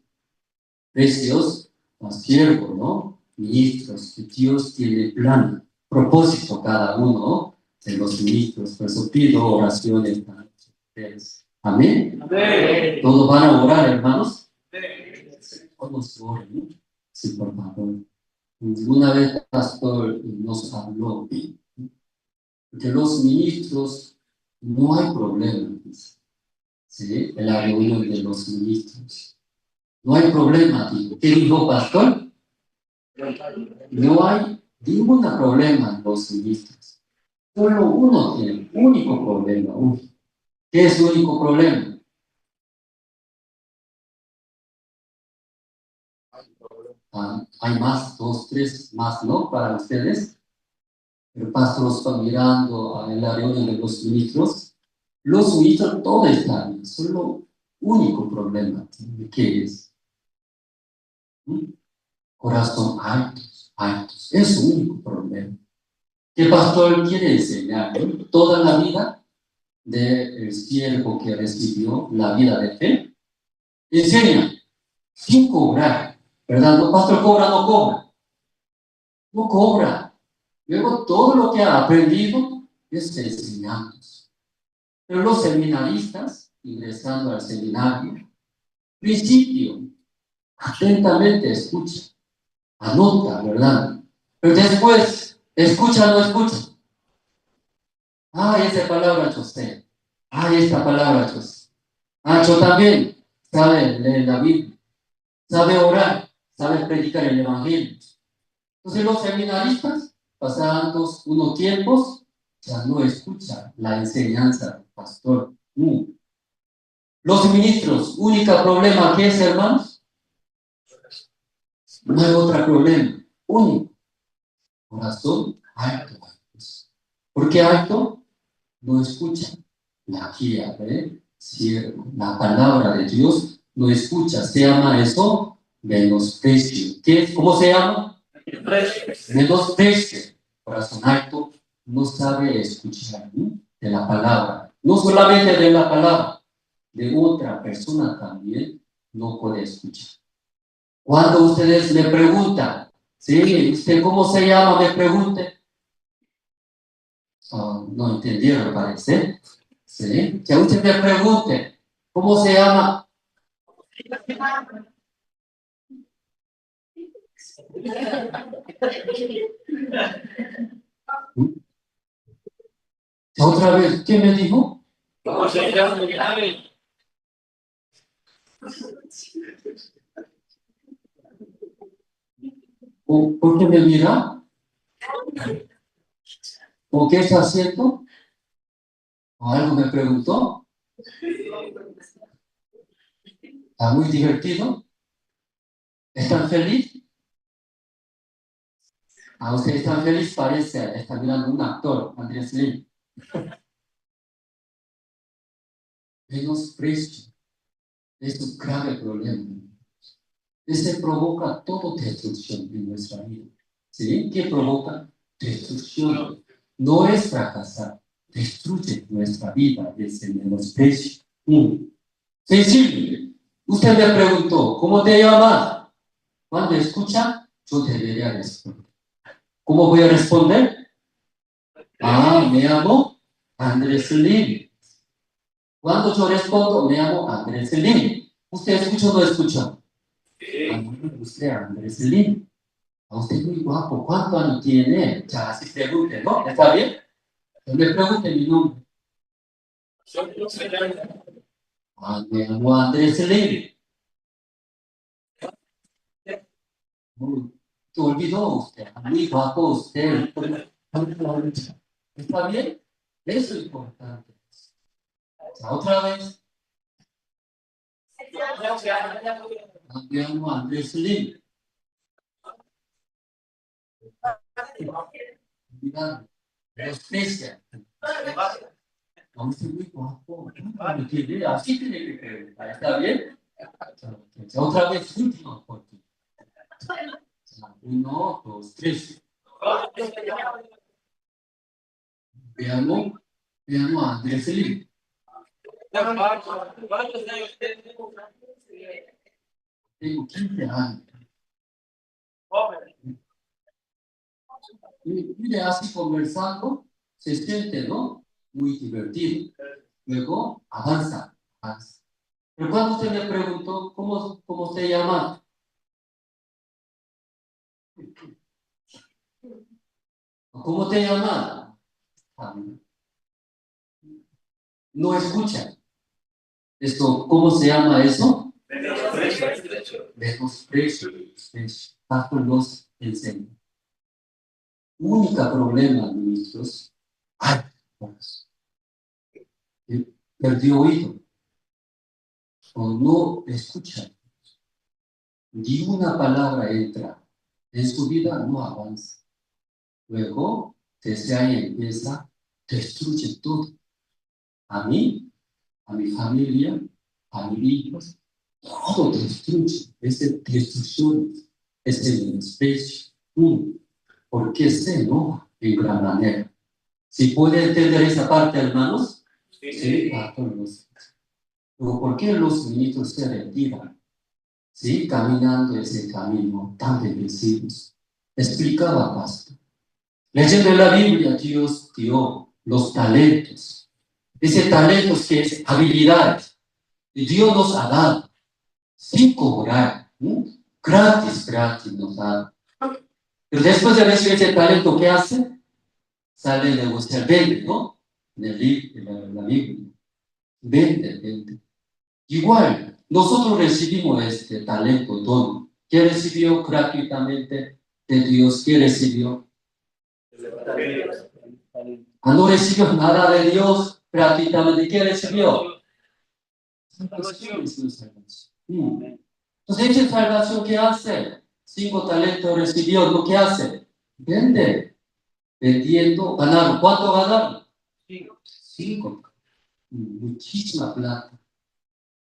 a siervo, ¿no? Ministros, que Dios tiene plan, propósito cada uno de los ministros. Por eso pido oraciones para ustedes. Amén. Amén. ¿Todos van a orar, hermanos? Todos oren, ¿no? Sí, por favor. Una vez el pastor nos habló que los ministros no hay problema, ¿sí? En la reunión de los ministros. No hay problema, dijo. ¿Qué dijo pastor? No hay ningún problema en los ministros. Solo uno tiene, único problema. ¿Qué es el único problema? Hay más, dos, tres más, ¿no? Para ustedes. El pastor está mirando en la reunión de los ministros. Los ministros todo está bien. Solo único problema. ¿Qué es? Corazón altos, altos. Es su único problema. El pastor quiere enseñar toda la vida del siervo que recibió la vida de fe. Enseña sin cobrar, ¿verdad? No, pastor, cobra, no cobra. No cobra. Luego todo lo que ha aprendido es enseñando. Pero los seminaristas, ingresando al seminario, principio, atentamente escucha, anota, ¿verdad? Pero después, escucha, no escucha. Esa palabra yo sé. Esta palabra yo sé. Yo también sabe leer la Biblia, sabe orar, sabe predicar el Evangelio. Entonces los seminaristas, pasados unos tiempos, ya no escuchan la enseñanza del pastor. Los ministros, único problema que es, hermanos, no hay otro problema, único. Corazón alto. ¿Por qué alto? No escuchan la guía, la palabra de Dios, no escucha. Se llama eso menosprecio. ¿Cómo se llama? Menosprecio. Corazón alto no sabe escuchar de la palabra. No solamente de la palabra, de otra persona también no puede escuchar. Cuando ustedes me preguntan, ¿sí? ¿Usted cómo se llama? Me pregunte. No entendieron, parece. ¿Sí? Si a usted me pregunte, ¿cómo se llama? Otra vez, ¿qué me dijo? ¿Cómo se llama? ¿Por qué me mira? ¿O qué está haciendo? ¿O algo me preguntó? ¿Está muy divertido? ¿Están feliz? ¿A usted está feliz? Parece, está mirando un actor, Andrés Lee. Menosprecio es un grave problema. Ese provoca toda destrucción en nuestra vida. ¿Sí? ¿Qué provoca? Destrucción. no es fracasar, destruye nuestra vida, es el menosprecio. Sencillo. Usted me preguntó, ¿cómo te llamas? Cuando escucha, yo debería responder. ¿Cómo voy a responder? Me llamo Andrés Lim. Cuando yo respondo, me llamo Andrés Lim. ¿Usted escucha o no escucha? Usted Andrés Lim. A usted muy guapo. ¿Cuántos años tiene? Ya, así pregunte, ¿no? ¿Está bien? Yo le pregunte mi nombre. Me llamo Andrés Lim. Te olvidó usted. Muy guapo usted. ¿Está bien? Eso es importante. Otra vez. Me llamo Andrés Lim. Cuidado. Menosprecia. Vamos a ser muy guapo. Así tiene que preguntar. ¿Está bien? Otra vez, última oportunidad. 1, 2, 3. Veamos a Andrés Lim. Tengo 15 años. Mire, así conversando, se siente, ¿no? Muy divertido. Luego avanza. Pero cuando usted me preguntó, ¿cómo se llama? ¿Cómo te llamas? No escucha. Esto, ¿cómo se llama eso? Menosprecio. Pastor nos enseña. Único problema nuestros, perdió oído o no escucha. Ni una palabra entra en su vida, no avanza. Luego, desde ahí empieza, destruye todo. A mí, a mi familia, a mis hijos, todo destruye. Es destrucción, es el menosprecio. ¿Por qué se enoja en gran manera? ¿Si puede entender esa parte, hermanos? Sí, todos. ¿Por qué los ministros se retiran? Sí, caminando ese camino tan bendecidos. Explicaba pastor. Leyendo en la Biblia, Dios dio los talentos. Ese talentos que es habilidades. Y Dios nos ha dado sin cobrar. Gratis nos ha dado. Pero después de recibir ese talento, ¿qué hace? Sale a negociar, vende, ¿no? En el libro, en la Biblia. Vende. Igual, nosotros recibimos este talento, don. ¿Qué recibió gratuitamente de Dios? ¿Qué recibió? No recibió nada de Dios gratuitamente. ¿Qué recibió? Entonces, esa salvación, ¿qué hace? 5 talentos recibió, ¿lo que hace? Vende. Vendiendo, ganaron. ¿Cuánto ganaron? 5. Muchísima plata.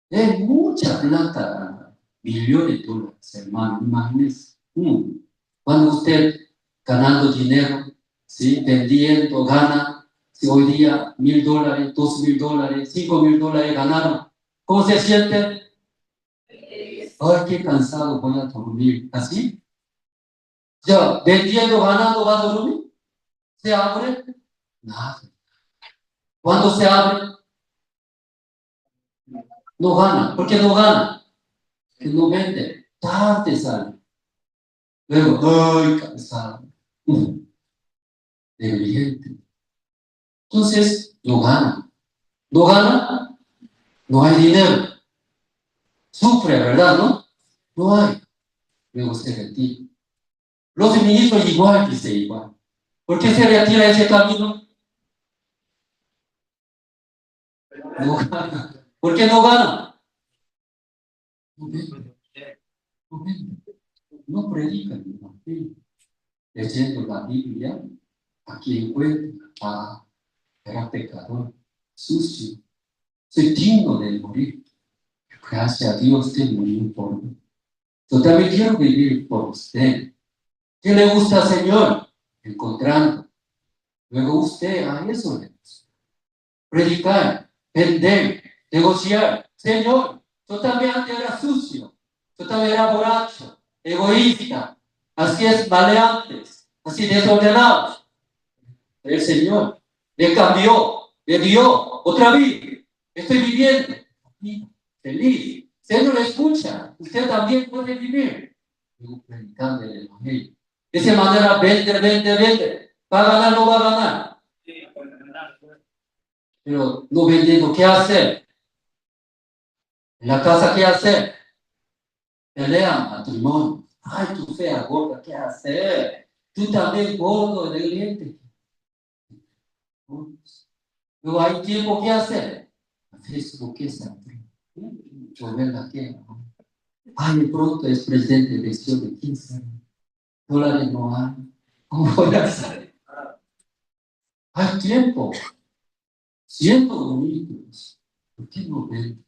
Es mucha plata. Millones de dólares, hermano. Imagínense. Cuando usted ganando dinero, ¿sí? Vendiendo, gana. Si hoy día $1,000, $2,000, $5,000 ganaron. ¿Cómo se siente? Ay, qué cansado, voy a dormir. ¿Así? Ya, vendiendo, ganando, ¿va a dormir? ¿Se abre? Nada. ¿Cuándo se abre? No gana. ¿Por qué no gana? Que no vende. Tarde sale. Luego, ay, cansado. Negligente. Entonces, no gana. No gana, no hay dinero. Sufre, ¿verdad? No hay. Luego se retira. Los ministros igual, dice igual. ¿Por qué se retira ese camino? No gana. ¿Por qué no gana? No vende. No vende. No predican el evangelio. Leyendo la Biblia, aquí encuentra, era pecador, sucio, soy digno de morir. Gracias a Dios te murió por mí. Yo también quiero vivir por usted. ¿Qué le gusta al Señor? Encontrando. Luego usted a eso le gusta. Predicar, vender, negociar. Señor, yo también antes era sucio, yo también era borracho, egoísta, así es, maleantes, así desordenados. El Señor le cambió, le dio otra vida. Estoy viviendo, feliz. Usted no le escucha, usted también puede vivir. Luego predicando el Evangelio. De esa manera, vende. Va a ganar, no va a ganar. Pero no vendiendo, ¿qué hacer? En la casa, ¿qué hacer? Pelea, matrimonio. Ay, tú fea gorda, ¿qué hacer? Tú también gordo, negligente. Luego hay tiempo, ¿qué hacer? Facebook, ¿qué hacer? Volver la tierra. Ay, de pronto es presidente de elección de 15 dólares no hay. ¿Cómo voy a hacer? Hay tiempo. 100 minutos. ¿Por qué no vende?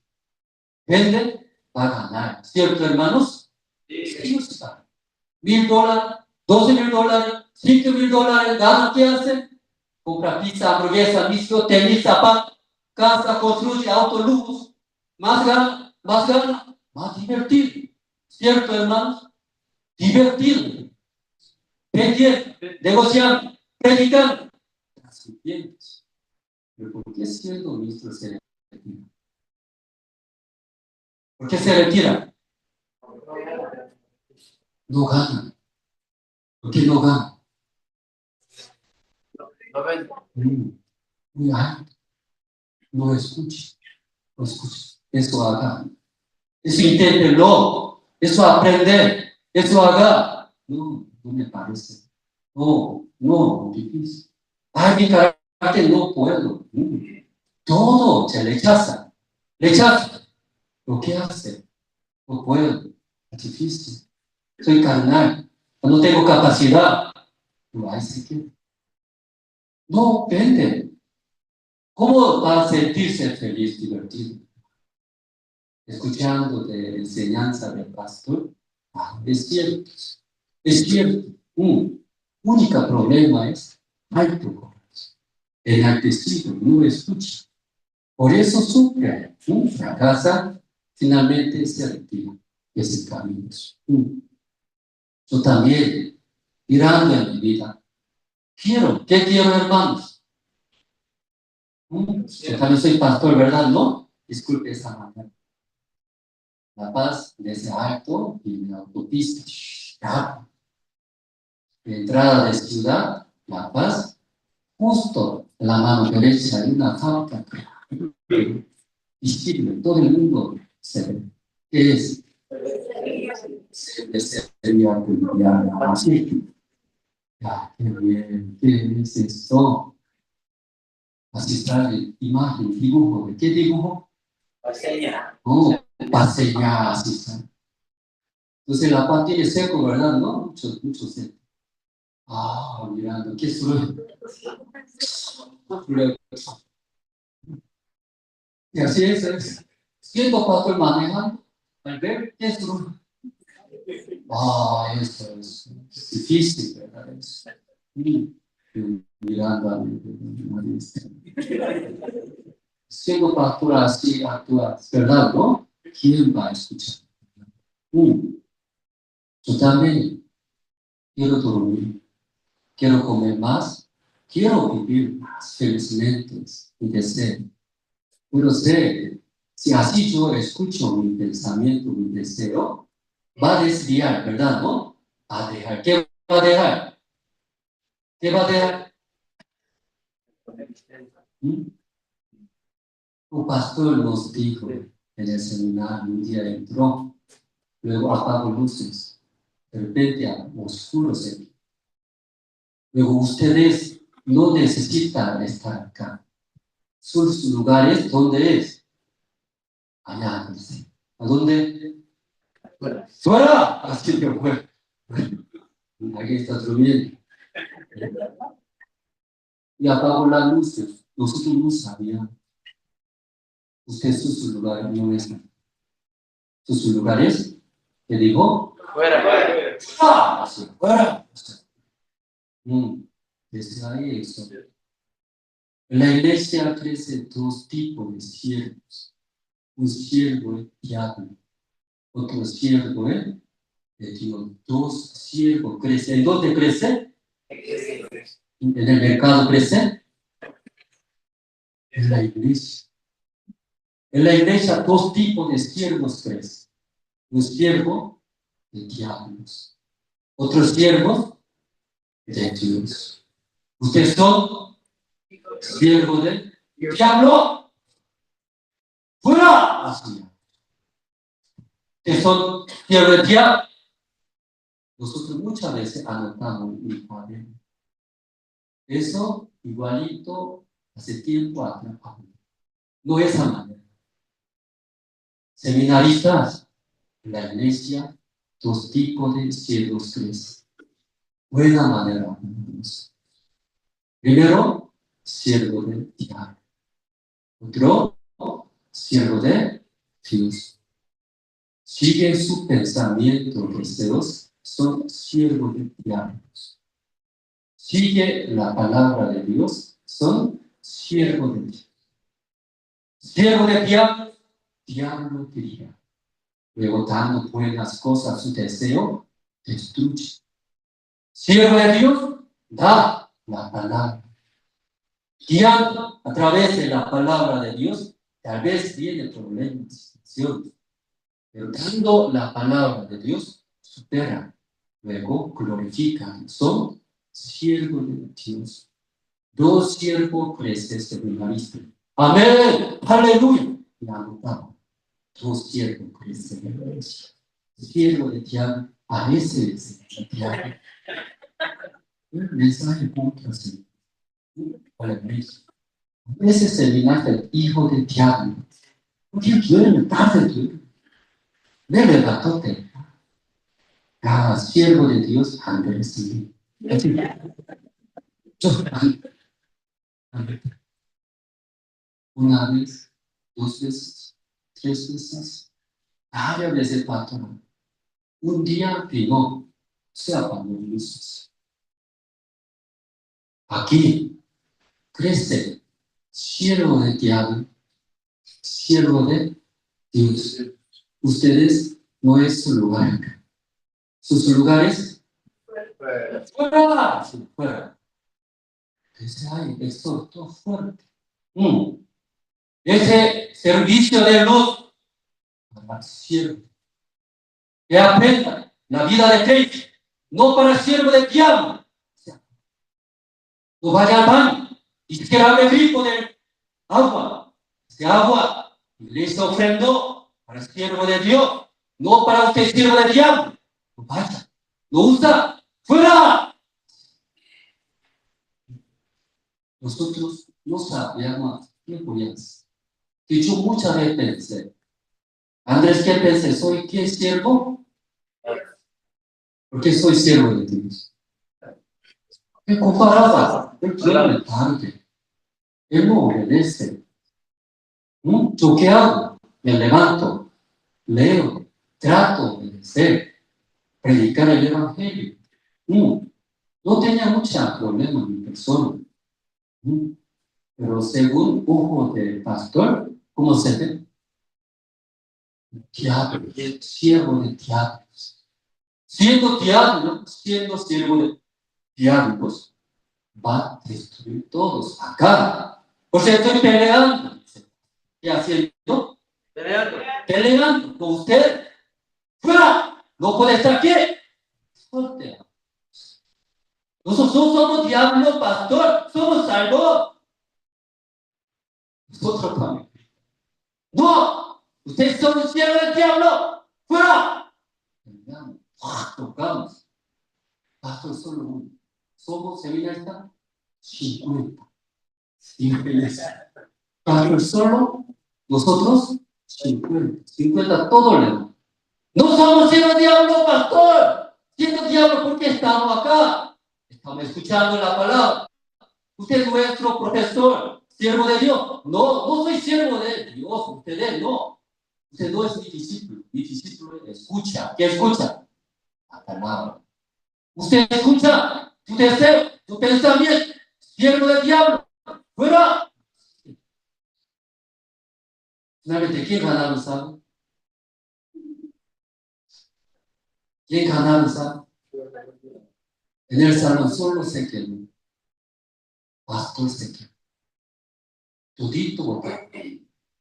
Vende, va a ganar. ¿Cierto, hermanos? Ellos saben. $1,000, $12,000, $5,000, gana, ¿qué hace? Compra pizza, hamburguesa, vicio, tenis, zapato, casa, construye auto, lujos. Más gana, más divertido. ¿Cierto, hermanos? Divertido. Vendiendo, negociando, predicando. Transmitiendo. Pero ¿por qué siendo ministro se retira? ¿Por qué se retira? No gana. ¿Por qué no gana? Muy alto. No escuche. No escuche. Eso haga. Eso inténtelo. Eso aprender. Eso haga. No me parece. No, difícil. Ay, mi carácter no puedo. Todo se rechaza. Rechaza. ¿Lo que hace? No puedo. Es difícil. Soy carnal. No tengo capacidad. Pero ahí se queda. No, vende. ¿Cómo va a sentirse feliz, divertido? Escuchando de enseñanza del pastor. Es cierto. Es cierto. Único problema es alto corazón. Enaltecido, no escucha. Por eso sufre, fracasa, finalmente se retira. Ese camino. Yo también, mirando en mi vida, ¿qué quiero, hermanos? Yo también soy pastor, ¿verdad? No, disculpe esa manera. La Paz, desde alto y la autopista. De entrada de ciudad, La Paz, justo en la mano derecha hay una fábrica visible, todo el mundo se ve. ¿Qué es? Sería así. Qué bien, ¿qué es esto? Así está la imagen, dibujo. ¿De qué dibujo? Paseña. Paseña, así está. Entonces la paz tiene seco, ¿verdad? ¿No? Mucho seco. Mirando, ¿qué es eso? Y así es. Siendo pastor manejando, al ver, ¿qué es eso? Eso es difícil, ¿verdad? Mirando a mi siendo pastor así, actúa, ¿verdad? ¿No? ¿Quién va a escuchar? Yo también quiero dormir, quiero comer más, quiero vivir más felizmente y deseo. Pero sé, si así yo escucho mi pensamiento, mi deseo, va a desviar, ¿verdad? ¿No? Va a dejar. ¿Qué va a dejar? ¿Qué va a dejar? Un pastor nos dijo en el seminario, un día entró, luego apagó luces, de repente oscuro se vio. Luego ustedes no necesitan estar acá. Sus lugares, ¿dónde es? Allá, dice. ¿A dónde? ¡Fuera! Así que fue. Aquí está durmiendo. Y apagó las luces. Nosotros no sabíamos. Usted sus lugares no es. Sus lugares, ¿qué dijo? Fuera. Así, fuera. Desde ahí eso. En la iglesia crecen dos tipos de siervos. Un siervo es diablo, otro siervo es de Dios. Dos siervos crecen. ¿Dónde crecen? En el mercado crecen. En la iglesia. En la iglesia dos tipos de siervos crecen. Un siervo de diablos. Otro siervo de Dios. Ustedes son siervos del diablo. ¡Fuera! Así. Ustedes son siervos del diablo. Nosotros muchas veces anotamos un cuaderno. Eso igualito hace tiempo atrás. No es esa manera. Seminaristas, en la iglesia, dos tipos de siervos crecen. Buena manera. Primero, siervo del diablo. Otro, siervo de Dios. Siguen su pensamiento deseos, son siervos del diablo. Sigue la palabra de Dios, son siervos de Dios. Siervo de diablo, diablo quería. Luego dando buenas cosas a su deseo, destruye. Siervo de Dios, da la palabra. Guiando a través de la palabra de Dios, tal vez tiene problemas, situaciones, pero dando la palabra de Dios, supera. Luego glorifica. Son siervos de Dios. Dos siervos crecen según la vista. Amén. Aleluya. Y anotamos. Dos siervos crecen en la iglesia. Siervo de diablo, a veces el diablo. Un mensaje contra sí. Para la iglesia. A veces se amenaza el hijo del diablo. Porque quiere matarse tú. Le levantó temprano. Cada siervo de Dios han de recibir. Una vez, dos veces, tres veces, varias veces patrón. Un día vino, se apagó luces. Aquí crece siervo de diablo, siervo de Dios. Ustedes no es su lugar acá. Sus lugares fuera, fuera. Ese hay exhorto fuerte. Ese servicio de luz para siervo. Que aprenda la vida de Cristo, no para siervo del diablo. No vaya al baño y se quiera el grifo de agua. Ese agua les ofrendó para siervo de Dios, no para usted siervo del diablo. No vaya, no usa, fuera. Nosotros no sabíamos qué podíamos. Que yo muchas veces pensé, Andrés, ¿qué pensé? ¿Soy qué siervo? Porque soy siervo de Dios. ¿Qué comparaba? Él quiere tarde. Él no obedece. ¿Yo qué hago? Me levanto, leo, trato de obedecer, predicar el evangelio. No tenía mucho problema en mi persona. Pero según ojo de pastor, ¿cómo se ve? Diablo, siervo de diablos. Siendo diablo, siendo siervo de diablos, va a destruir todos acá. O sea, estoy peleando. ¿Qué haciendo? Peleando con usted. ¡Fuera! No puede estar aquí. Fuerte. Nosotros somos diablos, pastor. Somos salvos. Nosotros también. ¡No! Ustedes son un siervo del diablo. ¡Fuera! Tocamos. Pastor, solo uno. Somos seminaristas 50. Infeliz. Pastor, solo nosotros 50. 50 todo le damos. No somos siendo diablo, pastor. Siendo diablo, ¿por qué estamos acá? Estamos escuchando la palabra. Usted es nuestro profesor, siervo de Dios. No, no soy siervo de Dios, usted no. Usted no es mi discípulo. Mi discípulo escucha. ¿Qué escucha? La palabra. Usted escucha su deseo. Tu pensamiento, siervo del diablo, fuera. Finalmente, ¿quién ganaba el salmo? ¿Quién ganaba el salmo? En el salmo solo se quedó. Pastor se quedó. Todito votado.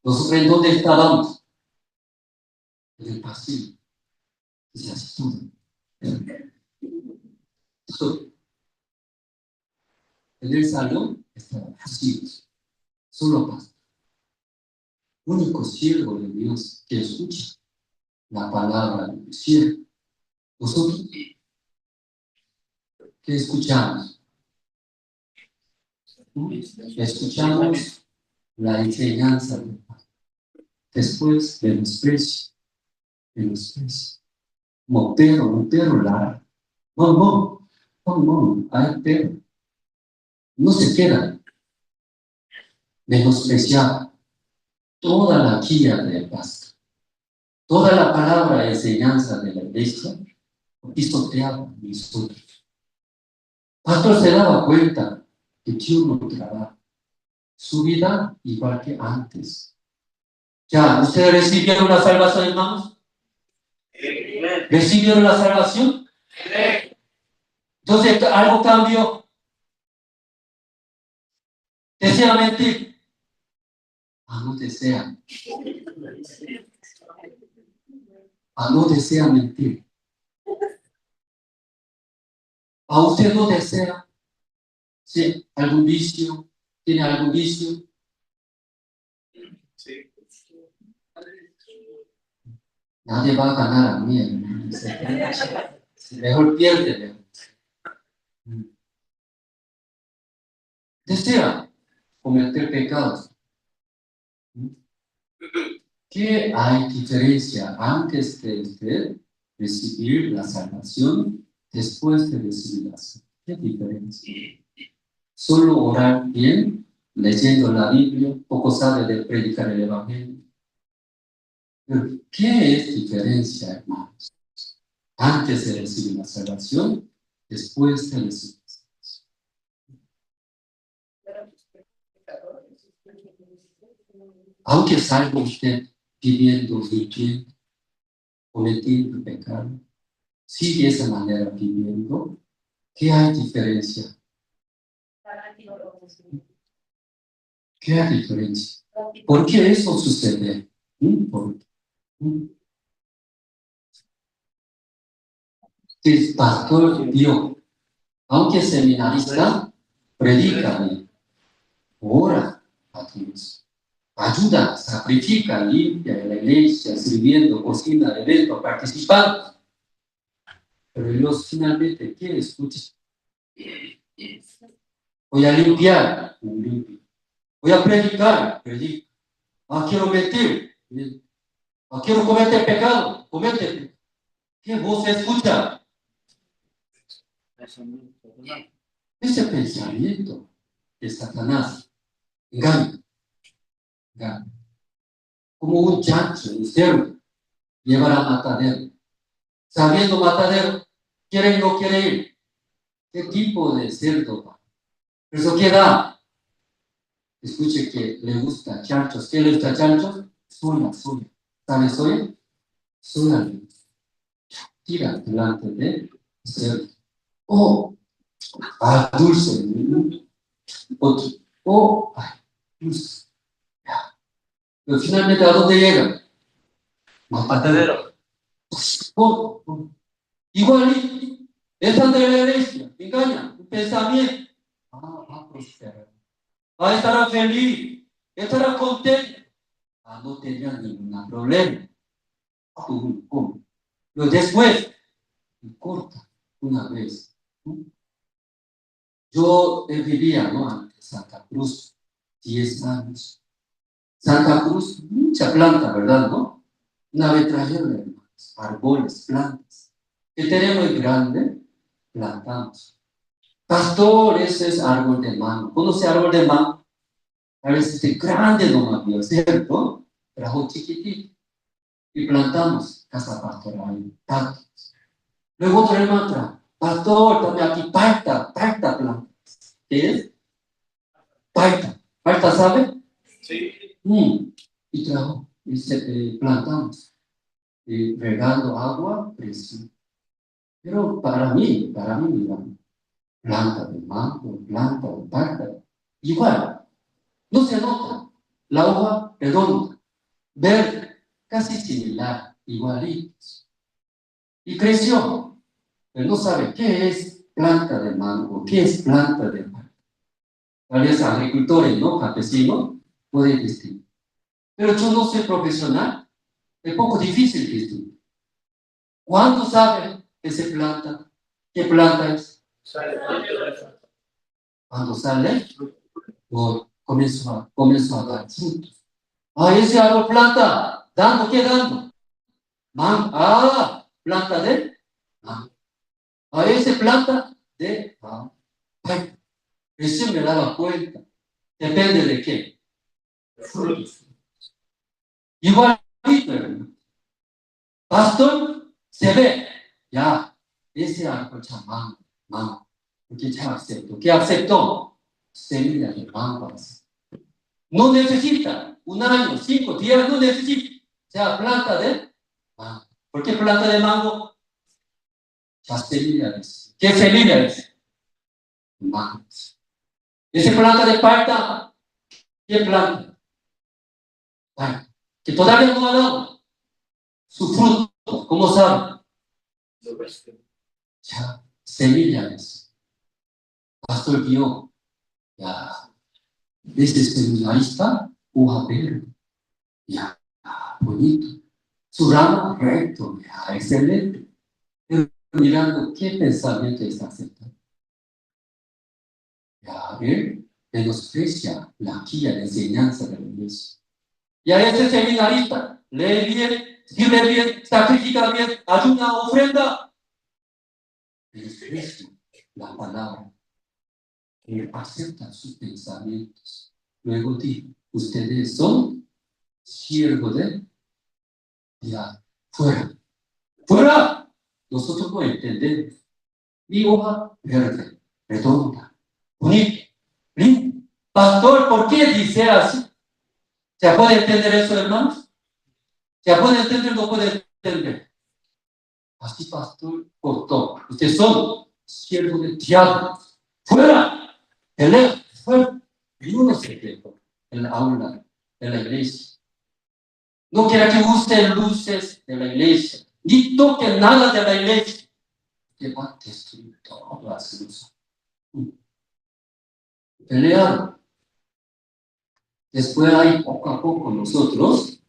Nosotros en dónde estábamos? En el pasillo. Y se asusta. En el salón estaban vacíos. Solo pastor. Único siervo de Dios que escucha la palabra del cielo. Nosotros, ¿qué escuchamos? Escuchamos la enseñanza del Padre. Después menosprecio. Como un perro ladra. No, hay perro. No se queda menospreciado. Toda la guía del pastor, toda la palabra de enseñanza de la iglesia, pisoteaba nosotros. Pastor se daba cuenta que Dios no trabaja su vida igual que antes. Ya, ¿ustedes recibieron la salvación, hermanos? ¿Recibieron la salvación? Entonces, algo cambió. Decía mentir. No desea. No desea mentir. Usted no desea. ¿Sí? ¿Algún vicio? ¿Tiene algún vicio? Sí. Nadie va a ganar a mí, hermano. Mejor pierde. Desea cometer pecados. ¿Qué hay diferencia antes de usted recibir la salvación, después de recibir la salvación? ¿Qué diferencia? Solo orar bien, leyendo la Biblia, poco sabe de predicar el Evangelio. Pero, ¿qué es diferencia, hermanos? Antes de recibir la salvación, después de recibir la salvación. Aunque salga usted viviendo mintiendo, cometiendo pecado, sigue esa manera viviendo, ¿qué hay diferencia? ¿Qué hay diferencia? ¿Por qué eso sucede? ¿Por qué? El pastor vio, aunque seminarista, predica bien, ora a Dios, ayuda, sacrifica, limpia en la iglesia, sirviendo, cocina, evento, participando. Pero Dios finalmente quiere escuchar. Voy a limpiar, limpio. Voy a predicar, predico. Quiero mentir, quiero cometer pecado, comete. ¿Qué voz escucha? Ese pensamiento de Satanás engaña. Como un chancho, un cerdo, llevará a matadero. Sabiendo matadero, quiere y no quiere ir. ¿Qué tipo de cerdo va? Eso ¿qué da? Escuche que le gusta chanchos. ¿Qué le gusta chanchos? Soya. ¿Sabe soya? Soya. Tira delante de cerdo. Dulce. Otro. Dulce. Pero finalmente, ¿a dónde llega? Matadero. Igual, están de la iglesia, engañan, un pensamiento. Va a prosperar. Estará feliz, estará contento. No tendrá ningún problema. ¿Cómo? Pero después, corta una vez. Yo vivía, ante Santa Cruz, 10 años. Santa Cruz, mucha planta, ¿verdad, no? Una vez trajeron, hermanos, árboles, plantas. El terreno es grande, plantamos. Pastor, ese es árbol de mango. ¿Conoce árbol de mango? A veces es grande nomás, ¿cierto? Trajo chiquitito. Y plantamos casa pastoral, tantos. Luego otro hermano trajo, pastor, también aquí, parta planta. ¿Qué es? Palta. ¿Palta sabe? Sí. Y trajo, y plantamos, regando agua, presión. Pero para mí, mira, planta de mango, planta de palta, igual, no se nota. La hoja redonda, verde, casi similar, igualitos. Y creció, pero no sabe qué es planta de mango, qué es planta de palta. Tal vez agricultores, ¿no? Campesinos, pueden distinguir. Pero yo no soy profesional, es poco difícil distinguir. ¿Cuándo sabe que se planta? ¿Qué planta es? Cuando sale, comienzo a dar frutos. Ese árbol planta, dando, ¿qué dando? Mango. Planta de mango. Ese planta de mango. Recién me daba cuenta. Depende de qué. Frutos. Igualito, hermano. Pastor, se ve. Ya, ese árbol ya mango. Porque ya aceptó. ¿Qué aceptó? Semilla de mango. No necesita 1 año, 5, 10, no necesita. O sea, planta de mango. ¿Por qué planta de mango? Las semillas. ¿Qué semillas? Mango. ¿Esa planta de palta? ¿Qué planta? Palta. Que todavía no ha dado su fruto. ¿Cómo sabe? Ya, semillas. Pastor vio. Ya. Este seminarista, hoja verde. Ya, bonito. Su rama recto. Ya, excelente. Pero mirando qué pensamiento está aceptando. Ya, él menosprecia la guía de enseñanza de la iglesia. Y a ese seminarista, lee bien, sirve bien, sacrifica bien, ayuna, ofrenda. Menosprecia la palabra. Él acepta sus pensamientos. Luego dice, ustedes son siervos de ya, fuera. ¡Fuera! Nosotros no entendemos. Mi hoja verde, redonda, bonita, linda. Pastor, ¿por qué dice así? ¿Se puede entender eso, hermanos? ¿Se puede entender o no puede entender? Así, pastor, cortó. Ustedes son siervos del diablo. ¡Fuera! ¡Pelea! ¡Fuera! Y uno se quedó en la aula de la iglesia. No quiera que usen luces de la iglesia, ni toquen nada de la iglesia. Que va a destruir todas las luces. Pelearon. Después ahí, poco a poco, nosotros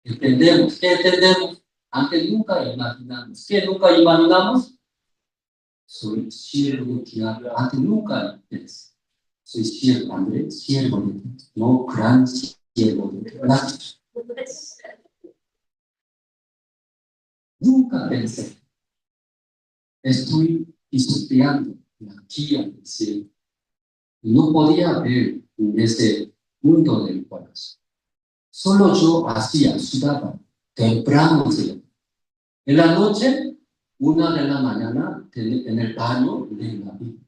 entendemos. ¿Qué entendemos? Antes nunca imaginamos. ¿Qué nunca imaginamos? Soy siervo de Dios. Antes nunca pensé. Soy siervo, Andrés, siervo de Dios. No gran siervo de Dios. Nunca pensé. Estoy pisoteando la guía del cielo. No podía ver en ese mundo del corazón. Solo yo hacía, sudaba, temprano. En la noche, 1 de la mañana, en el baño, en la Biblia.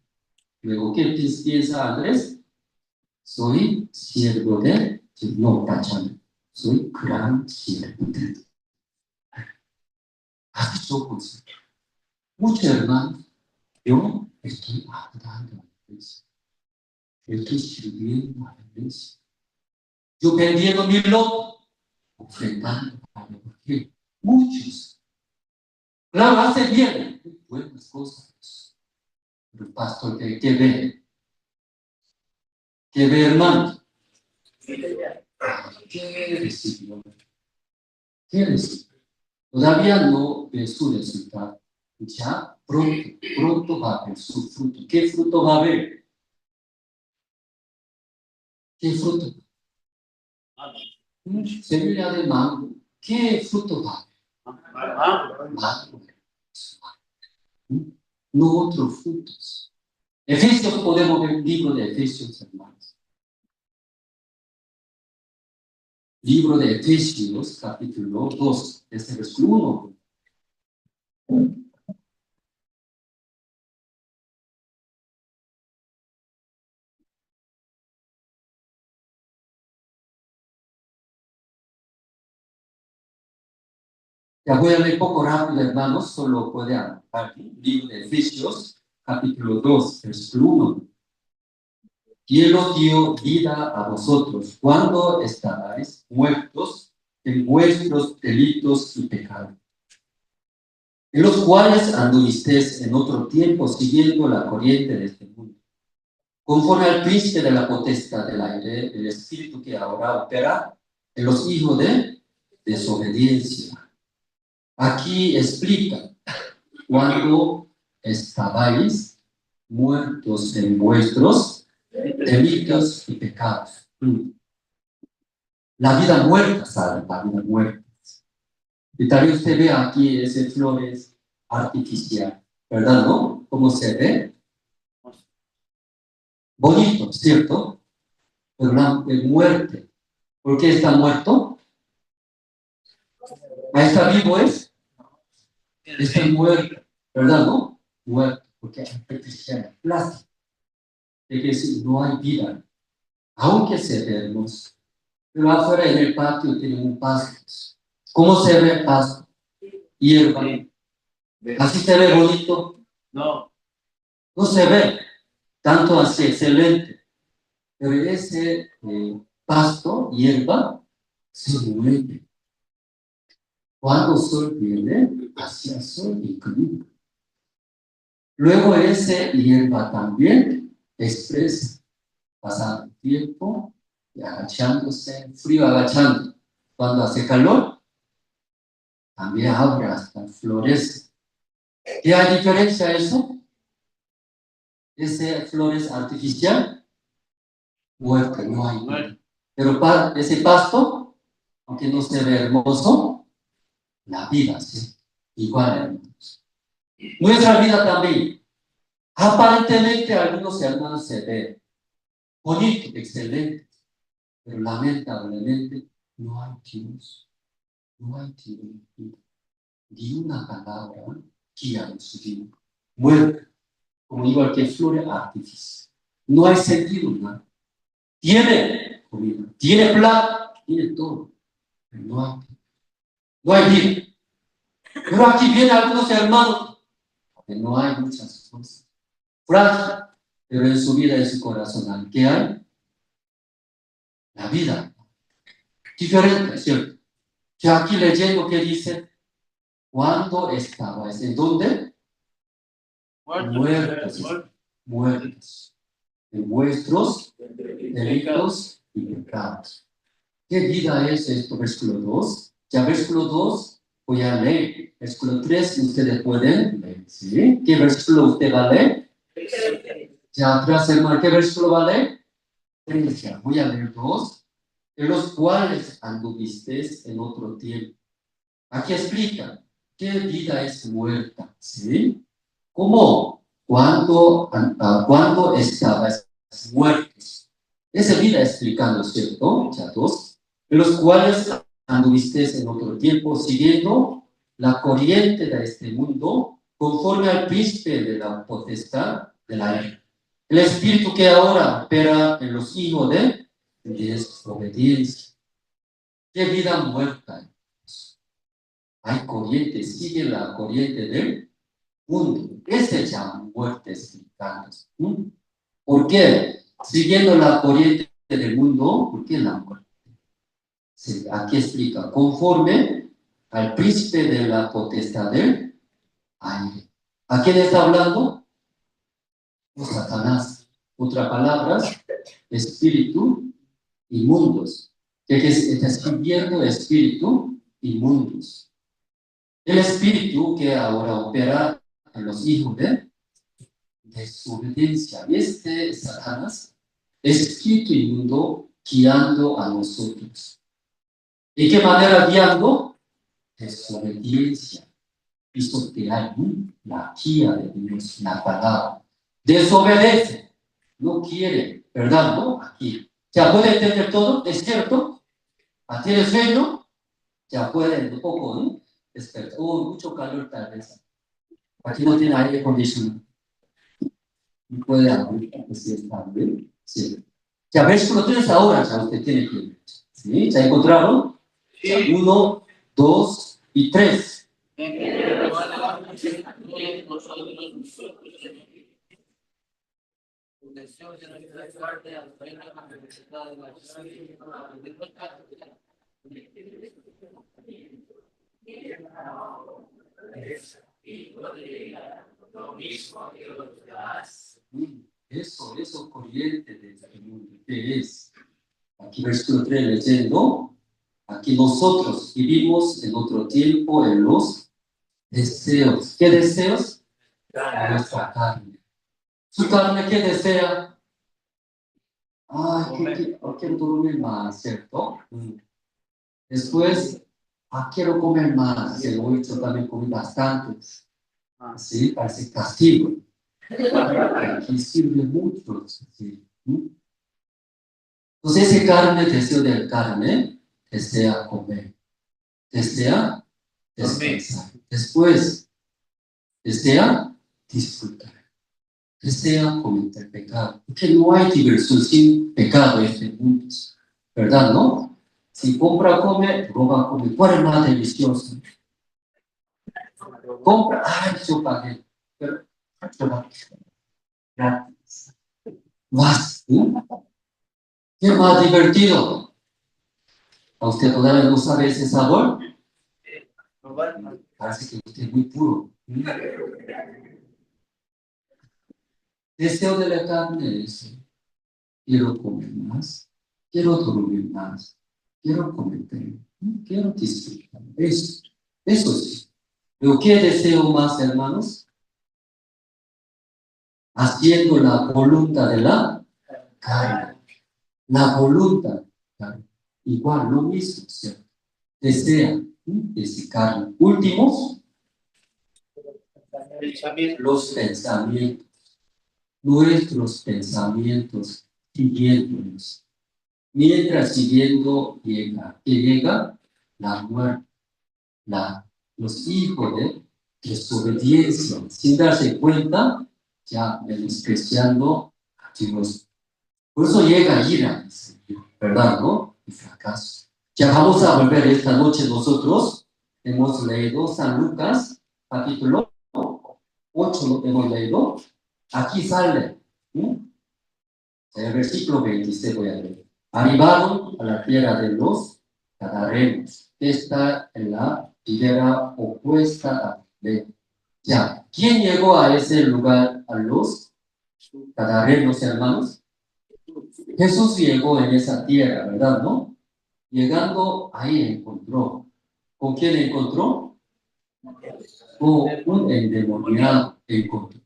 Luego, ¿qué piensa Andrés? Soy siervo de Dios. No, tachando. Soy gran siervo de Dios. Así somos. Muchos hermanos, yo estoy ayudando a la iglesia. Estoy sirviendo a la iglesia. Yo vendiendo mi loto, ofrendando a la iglesia. Muchos. Claro, hace bien. Buenas cosas. Pero el pastor, ¿qué ve? ¿Qué ve, hermanos? ¿Qué recibió? ¿Qué recibió? Todavía no ve su resultado. Ya pronto va a ver su fruto. ¿Qué fruto va a ver? ¿Qué fruto? Semilla de mango. ¿Qué fruto va a ver? Mango. No otros frutos. Efesios, podemos ver el libro de Efesios, hermanos. Libro de Efesios, capítulo 2, desde el versículo 1. Ya voy a leer poco rápido, hermanos, solo puede anotar el libro de Efesios, capítulo 2, versículo 1. Y Él os dio vida a vosotros cuando estabais muertos en vuestros delitos y pecados, en los cuales anduvisteis en otro tiempo siguiendo la corriente de este mundo, conforme al príncipe de la potestad del aire, el espíritu que ahora opera en los hijos de desobediencia. Aquí explica, cuando estabais muertos en vuestros delitos y pecados. La vida muerta, ¿sabe? La vida muerta. Y también usted ve aquí ese flores artificial, ¿verdad? ¿No? ¿Cómo se ve? Bonito, ¿cierto? Pero la muerte. ¿Por qué está muerto? Ahí está vivo, ¿es? Está muerto, ¿verdad? ¿No? Muerto, porque es artificial, plástico. Es decir, no hay vida, aunque se ve hermoso. Pero afuera en el patio tiene un pasto. ¿Cómo se ve el pasto? Hierba. ¿Así se ve bonito? No. No se ve tanto así excelente. Pero ese pasto, hierba, se mueve. Cuando el sol viene, hacia el sol incluye. Luego ese hierba también expresa, pasando el tiempo y agachándose, frío agachando. Cuando hace calor, también abre hasta florece. ¿Qué hay diferencia a eso? Ese flores artificial, muerte, no hay vida. Pero ese pasto, aunque no se ve hermoso, la vida, ¿sí? Igual hermoso. Nuestra vida también. Aparentemente algunos hermanos se ven bonito, excelente, pero lamentablemente no hay Dios, no hay Dios, ni una palabra guía en su vida. Muerte, como igual que flores artificial. No hay sentido, nada. Tiene comida, tiene plata, tiene todo, pero no hay vida. Pero aquí vienen algunos hermanos, que no hay muchas cosas. Frágil, pero en su vida, en su corazón, ¿qué hay? La vida. Diferente, ¿cierto? Que aquí leyendo que dice, ¿cuándo estabais? ¿En dónde? Muertos. En vuestros delitos y pecados. ¿Qué vida es esto? Versículo 2. Ya versículo 2 voy a leer. Versículo 3 ustedes pueden leer. ¿Sí? ¿Qué versículo usted va a leer? Ya atrás, hermano, ¿qué versículo va a leer? 3. Ya voy a leer 2. En los cuales anduvisteis en otro tiempo. Aquí explica qué vida es muerta. ¿Sí? ¿Cómo? Cuando estabas muertos. Esa vida explicando, ¿cierto? Ya 2. En los cuales anduvisteis en otro tiempo, siguiendo la corriente de este mundo, conforme al príncipe de la potestad del aire. El espíritu que ahora opera en los hijos de desobediencia. ¿Qué vida muerta? Hay corriente, sigue la corriente del mundo. Ese se llama muerte espiritual. ¿Por qué? Siguiendo la corriente del mundo, ¿por qué la muerte? Sí, aquí explica, conforme al príncipe de la potestad del aire. ¿A quién está hablando? Satanás. Otra palabra, espíritu y mundos. ¿Qué está escribiendo? Espíritu y mundos. El espíritu que ahora opera en los hijos de desobediencia. Este Satanás, espíritu inmundo, guiando a nosotros. ¿De qué manera guiando? Desobediencia. Pisotear la guía de Dios, la palabra. Desobedece. No quiere, ¿verdad? ¿No? Aquí. ¿Ya puede entender todo? ¿Es cierto? ¿Tiene sueño? Ya puede un poco, ¿no? Despertar. Mucho calor tal vez. Aquí no tiene aire acondicionado. No puede abrir, así está bien. Sí. Ya versículo 3 ahora, ya usted tiene que ver. ¿Sí? ¿Ya encontraron? Sí. 1, 2, Y 3. Eso corriente de este mundo, ¿qué es? Aquí versículo 3 leyendo, aquí nosotros vivimos en otro tiempo en los deseos. ¿Qué deseos? Nuestra carne. ¿Su carne qué desea? Quiero dormir más, ¿cierto? Después, quiero comer más. Hoy yo también comí bastante. ¿Sí? Parece castigo. Aquí sirve mucho. ¿Sí? Entonces, ese carne, deseo del carne, desea comer. Desea descansar. Después, desea disfrutar. Desea cometer pecado. Porque no hay diversión sin pecado en este mundo. ¿Verdad, no? Si compra, come, roba, come. ¿Cuál es más delicioso? Compra, yo pagué. Pero, gratis. Más. ¿Qué más divertido? ¿A usted todavía no sabe ese sabor? Parece que usted es muy puro. Deseo de la carne es, quiero comer más, quiero dormir más, quiero cometer, quiero disfrutar. Eso sí. Pero ¿qué deseo más, hermanos? Haciendo la voluntad de la carne. La voluntad, carne. Igual, lo mismo, ¿cierto? Desea ese carne. Últimos, los pensamientos. Nuestros pensamientos siguiéndonos. Mientras siguiendo llega, que llega la muerte, los hijos de desobediencia, sin darse cuenta, ya menospreciando a Dios. Por eso llega ira, ¿verdad, no? Y fracaso. Ya vamos a volver esta noche nosotros. Hemos leído San Lucas, capítulo 8, hemos leído. Aquí sale, en el versículo 26 voy a leer. Arribaron a la tierra de los Gadarenos, que está en la ribera opuesta a Belén. Ya, ¿quién llegó a ese lugar, a los Gadarenos, hermanos? Jesús llegó en esa tierra, ¿verdad, no? Llegando ahí encontró. ¿Con quién encontró? Con un endemoniado encontró.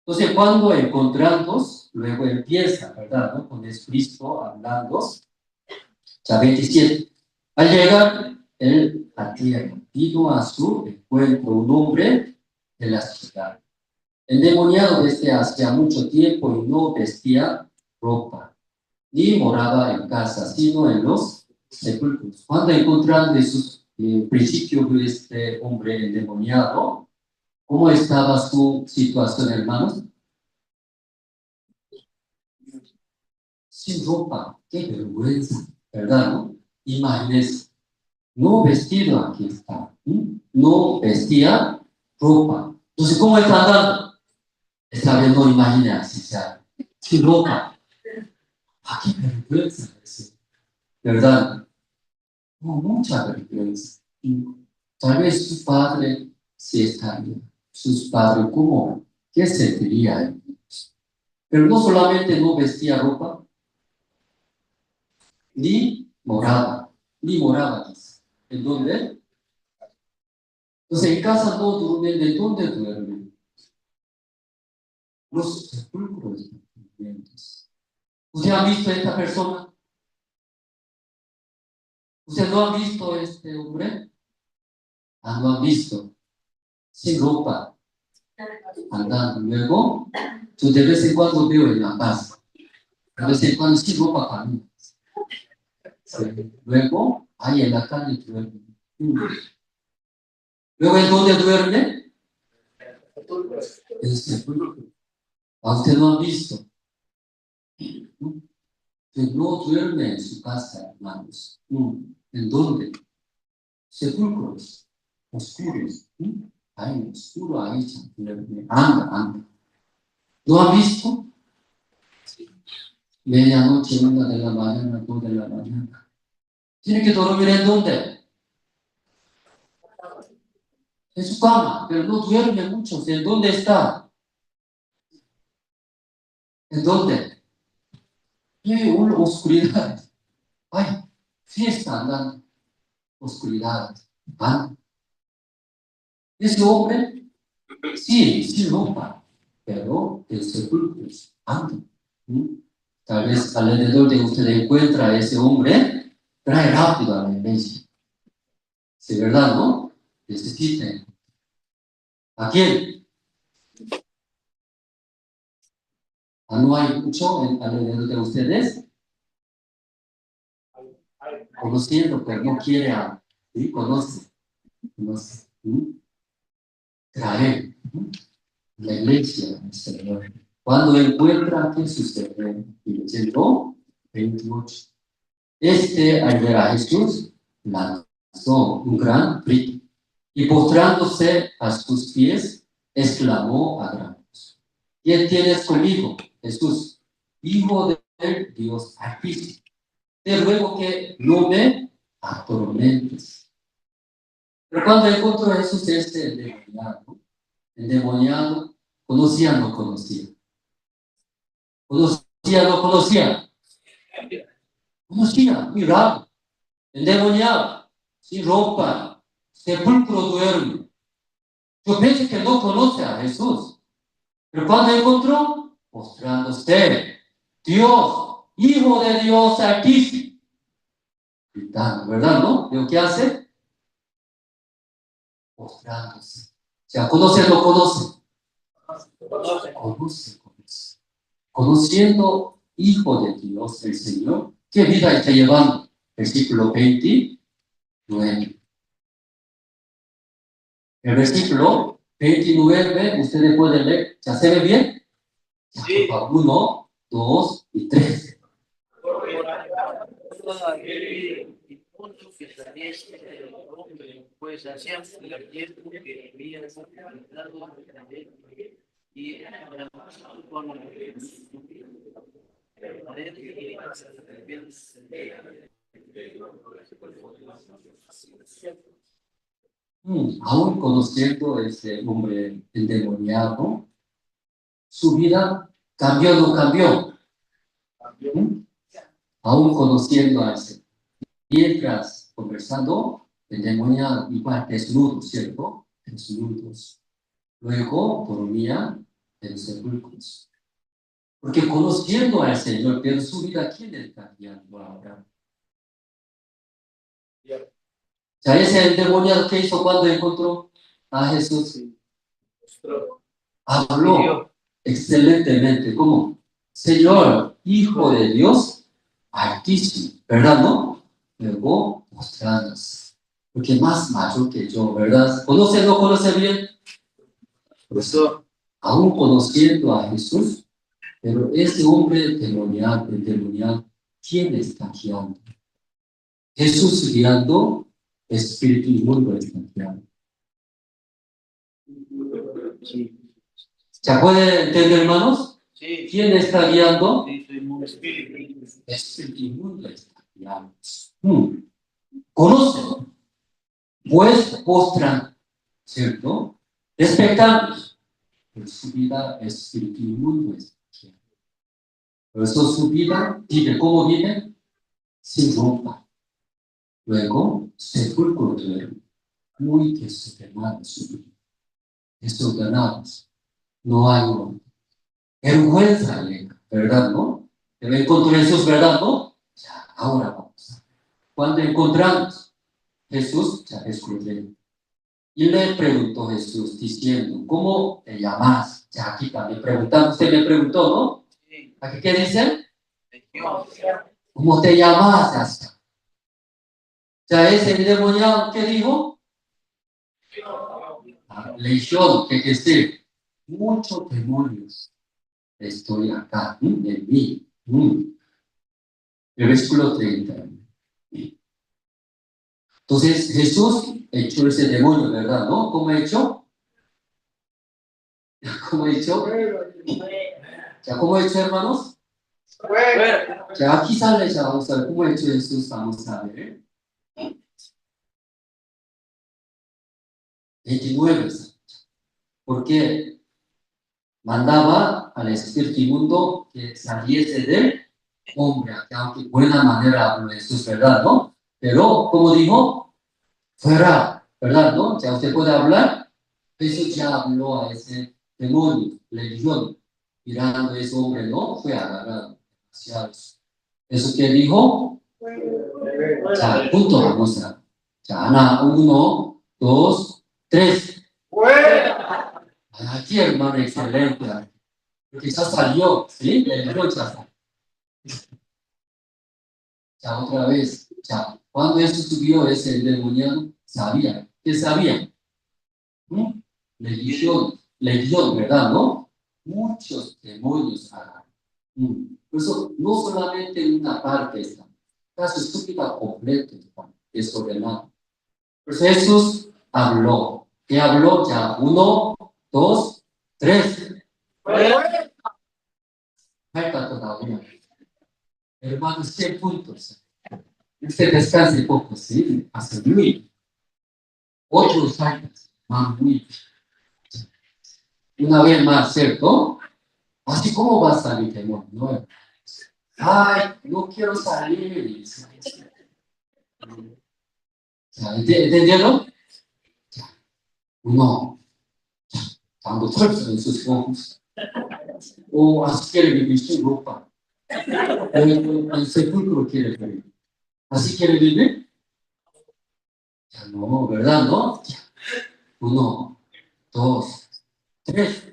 Entonces, cuando encontramos, luego empieza, ¿verdad? ¿No? Con Cristo hablando. Ya 27. Al llegar él a tierra, vino a su encuentro un hombre de la ciudad, endemoniado desde hacía mucho tiempo y no vestía ropa, ni moraba en casa, sino en los sepulcros. Cuando encontrando Jesús, en principio de este hombre endemoniado, ¿cómo estaba su situación, hermanos? Sin ropa, qué vergüenza, ¿verdad, no? Imagínense, no vestido, aquí está, no vestía ropa. Entonces, ¿cómo está andando? Esta vez no imagina así, sea, sin ropa. Qué vergüenza, ¿verdad? No, mucha vergüenza. Tal vez su padre sí estaría, sus padres, ¿cómo? ¿Qué sentiría? Pero no solamente no vestía ropa, ni moraba, dice. ¿En dónde? Entonces, en casa no duermen. ¿De dónde duermen? Los sepulcros vivientes. ¿Usted ha visto a esta persona? ¿Usted no ha visto a este hombre? No ha visto. Sin ropa, andando. Luego, yo de vez en cuando veo en la casa. De vez en cuando sin ropa camina. Luego, ahí en la calle duerme. Luego, ¿en dónde duerme? En el sepulcro. ¿A usted no ha visto? Que no duerme en su casa, hermanos. ¿En dónde? sepulcros oscuros. Ahí, oscuro, ahí, anda. ¿Lo han visto? Medianoche, 1 de la mañana, 2 de la mañana. ¿Tiene que dormir en dónde? En su cama, pero no duerme mucho. ¿En dónde está? ¿En dónde? Una oscuridad. Ay, fiesta andando. Oscuridad. Anda. Ese hombre, sí ropa, pero el sepulcro anda. Tal vez alrededor de usted encuentra a ese hombre, trae rápido a la iglesia. Si es verdad, ¿no? Necesita. ¿A quién? ¿No hay mucho alrededor de ustedes? Conociendo, pero no quiere a... ¿Sí? Conoce. Traer la iglesia al Señor. Cuando encuentra que sucede, y leyendo 28. Al ver a Jesús, lanzó un gran grito y postrándose a sus pies, exclamó a gran voz: ¿Quién tienes conmigo, Jesús, Hijo del Dios Altísimo? Te ruego que no me atormentes. Pero cuando encontró a Jesús endemoniado, conocía o no conocía. Conocía o no conocía. Conocía, muy raro. Endemoniado, sin ropa, sepulcro duerme. Yo pienso que no conoce a Jesús. Pero cuando encontró, mostrándose, Dios, Hijo de Dios Altísimo, gritando, ¿verdad? ¿No? ¿Pero qué hace? Mostrándose. O sea, ¿conoce o no conoce? Conoce. Conociendo Hijo de Dios, el Señor, ¿qué vida está llevando? Versículo 29. El versículo 29, ustedes pueden leer. ¿Ya se ve bien? Sí. 1, 2 y 3. Pues hacían el tiempo que había y Aún conociendo a ese hombre endemoniado, su vida cambió o no cambió. Aún conociendo a ese. Mientras conversando, endemoniado, igual desnudos, ¿cierto? Desnudos. Luego dormía en los sepulcros. Porque conociendo al Señor, pero su vida, ¿quién está guiando ahora? Ya ese endemoniado que hizo cuando encontró a Jesús, habló excelentemente como Señor, Hijo de Dios Altísimo, ¿verdad? ¿No? Luego mostrándose, porque más mayor que yo, ¿verdad? ¿Conoce o no conoce bien? Por eso, aún conociendo a Jesús, pero ese hombre endemoniado, ¿quién está guiando? Jesús guiando, espíritu inmundo está guiando. sí. ¿Se puede entender, hermanos? Sí. ¿Quién está guiando? Espíritu. Espíritu inmundo está guiando. Conoce, pues postran, ¿cierto? Respetamos, pero su vida espíritu inmundo está guiando. Por eso su vida vive, ¿cómo vive? Sin ropa. Luego, sepulcro duerme, muy desordenado su vida. Desordenados. No hay vergüenza, ¿verdad, no? Pero encontró Jesús, ¿verdad, no? Ya, ahora vamos. Cuando encontramos Jesús, ya escuché. Y le preguntó Jesús, diciendo, ¿cómo te llamas? Ya aquí también preguntando, usted me preguntó, ¿no? Sí. ¿Aquí qué dice? ¿Cómo te llamas? Ya ese endemoniado, ¿qué dijo? Legión, que decir, muchos demonios estoy acá, en mí. El versículo 30. Entonces Jesús echó ese demonio, ¿verdad? ¿No? ¿Cómo ha hecho? ¿Cómo ha hecho? ¿Ya cómo ha hecho, hermanos? Ya aquí sale, ya vamos a ver cómo ha hecho Jesús, vamos a ver. 29. Porque mandaba al espíritu inmundo que saliese del hombre, aunque de buena manera habló Jesús, ¿verdad? ¿No? Pero, como dijo, fuera, ¿verdad? ¿No? Ya usted puede hablar. Jesús ya habló a ese demonio, le dijo, mirando a ese hombre, no fue agarrado. Eso que dijo, ya, punto, vamos a. Ya, Ana, 1, 2, 3. Aquí, hermano, excelente. Porque ya salió, ¿sí? El demonio ya salió. Ya otra vez, ya. Cuando eso subió ese endemoniado, sabía. ¿Qué sabía? ¿Mm? Legión, ¿verdad? ¿No? Muchos demonios agarran. Por eso, no solamente una parte está, casi estúpida completa está desordenado. Pues Jesús habló. ¿Qué habló? Ya, 1, 2, 3. Falta todavía. Hermanos, 100 puntos. Usted descanse poco, ¿sí? Hace muy. Otros años, más muy. Una vez más, ¿cierto? Así como va a salir temor, ¿no? Ay, no quiero salir. ¿Entendieron? No. Cuando fuerza en sus ojos. O así quiere vivir su ropa. El sepulcro quiere vivir. ¿Así quiere vivir? Ya no, ¿verdad? ¿No? 1, 2, 3.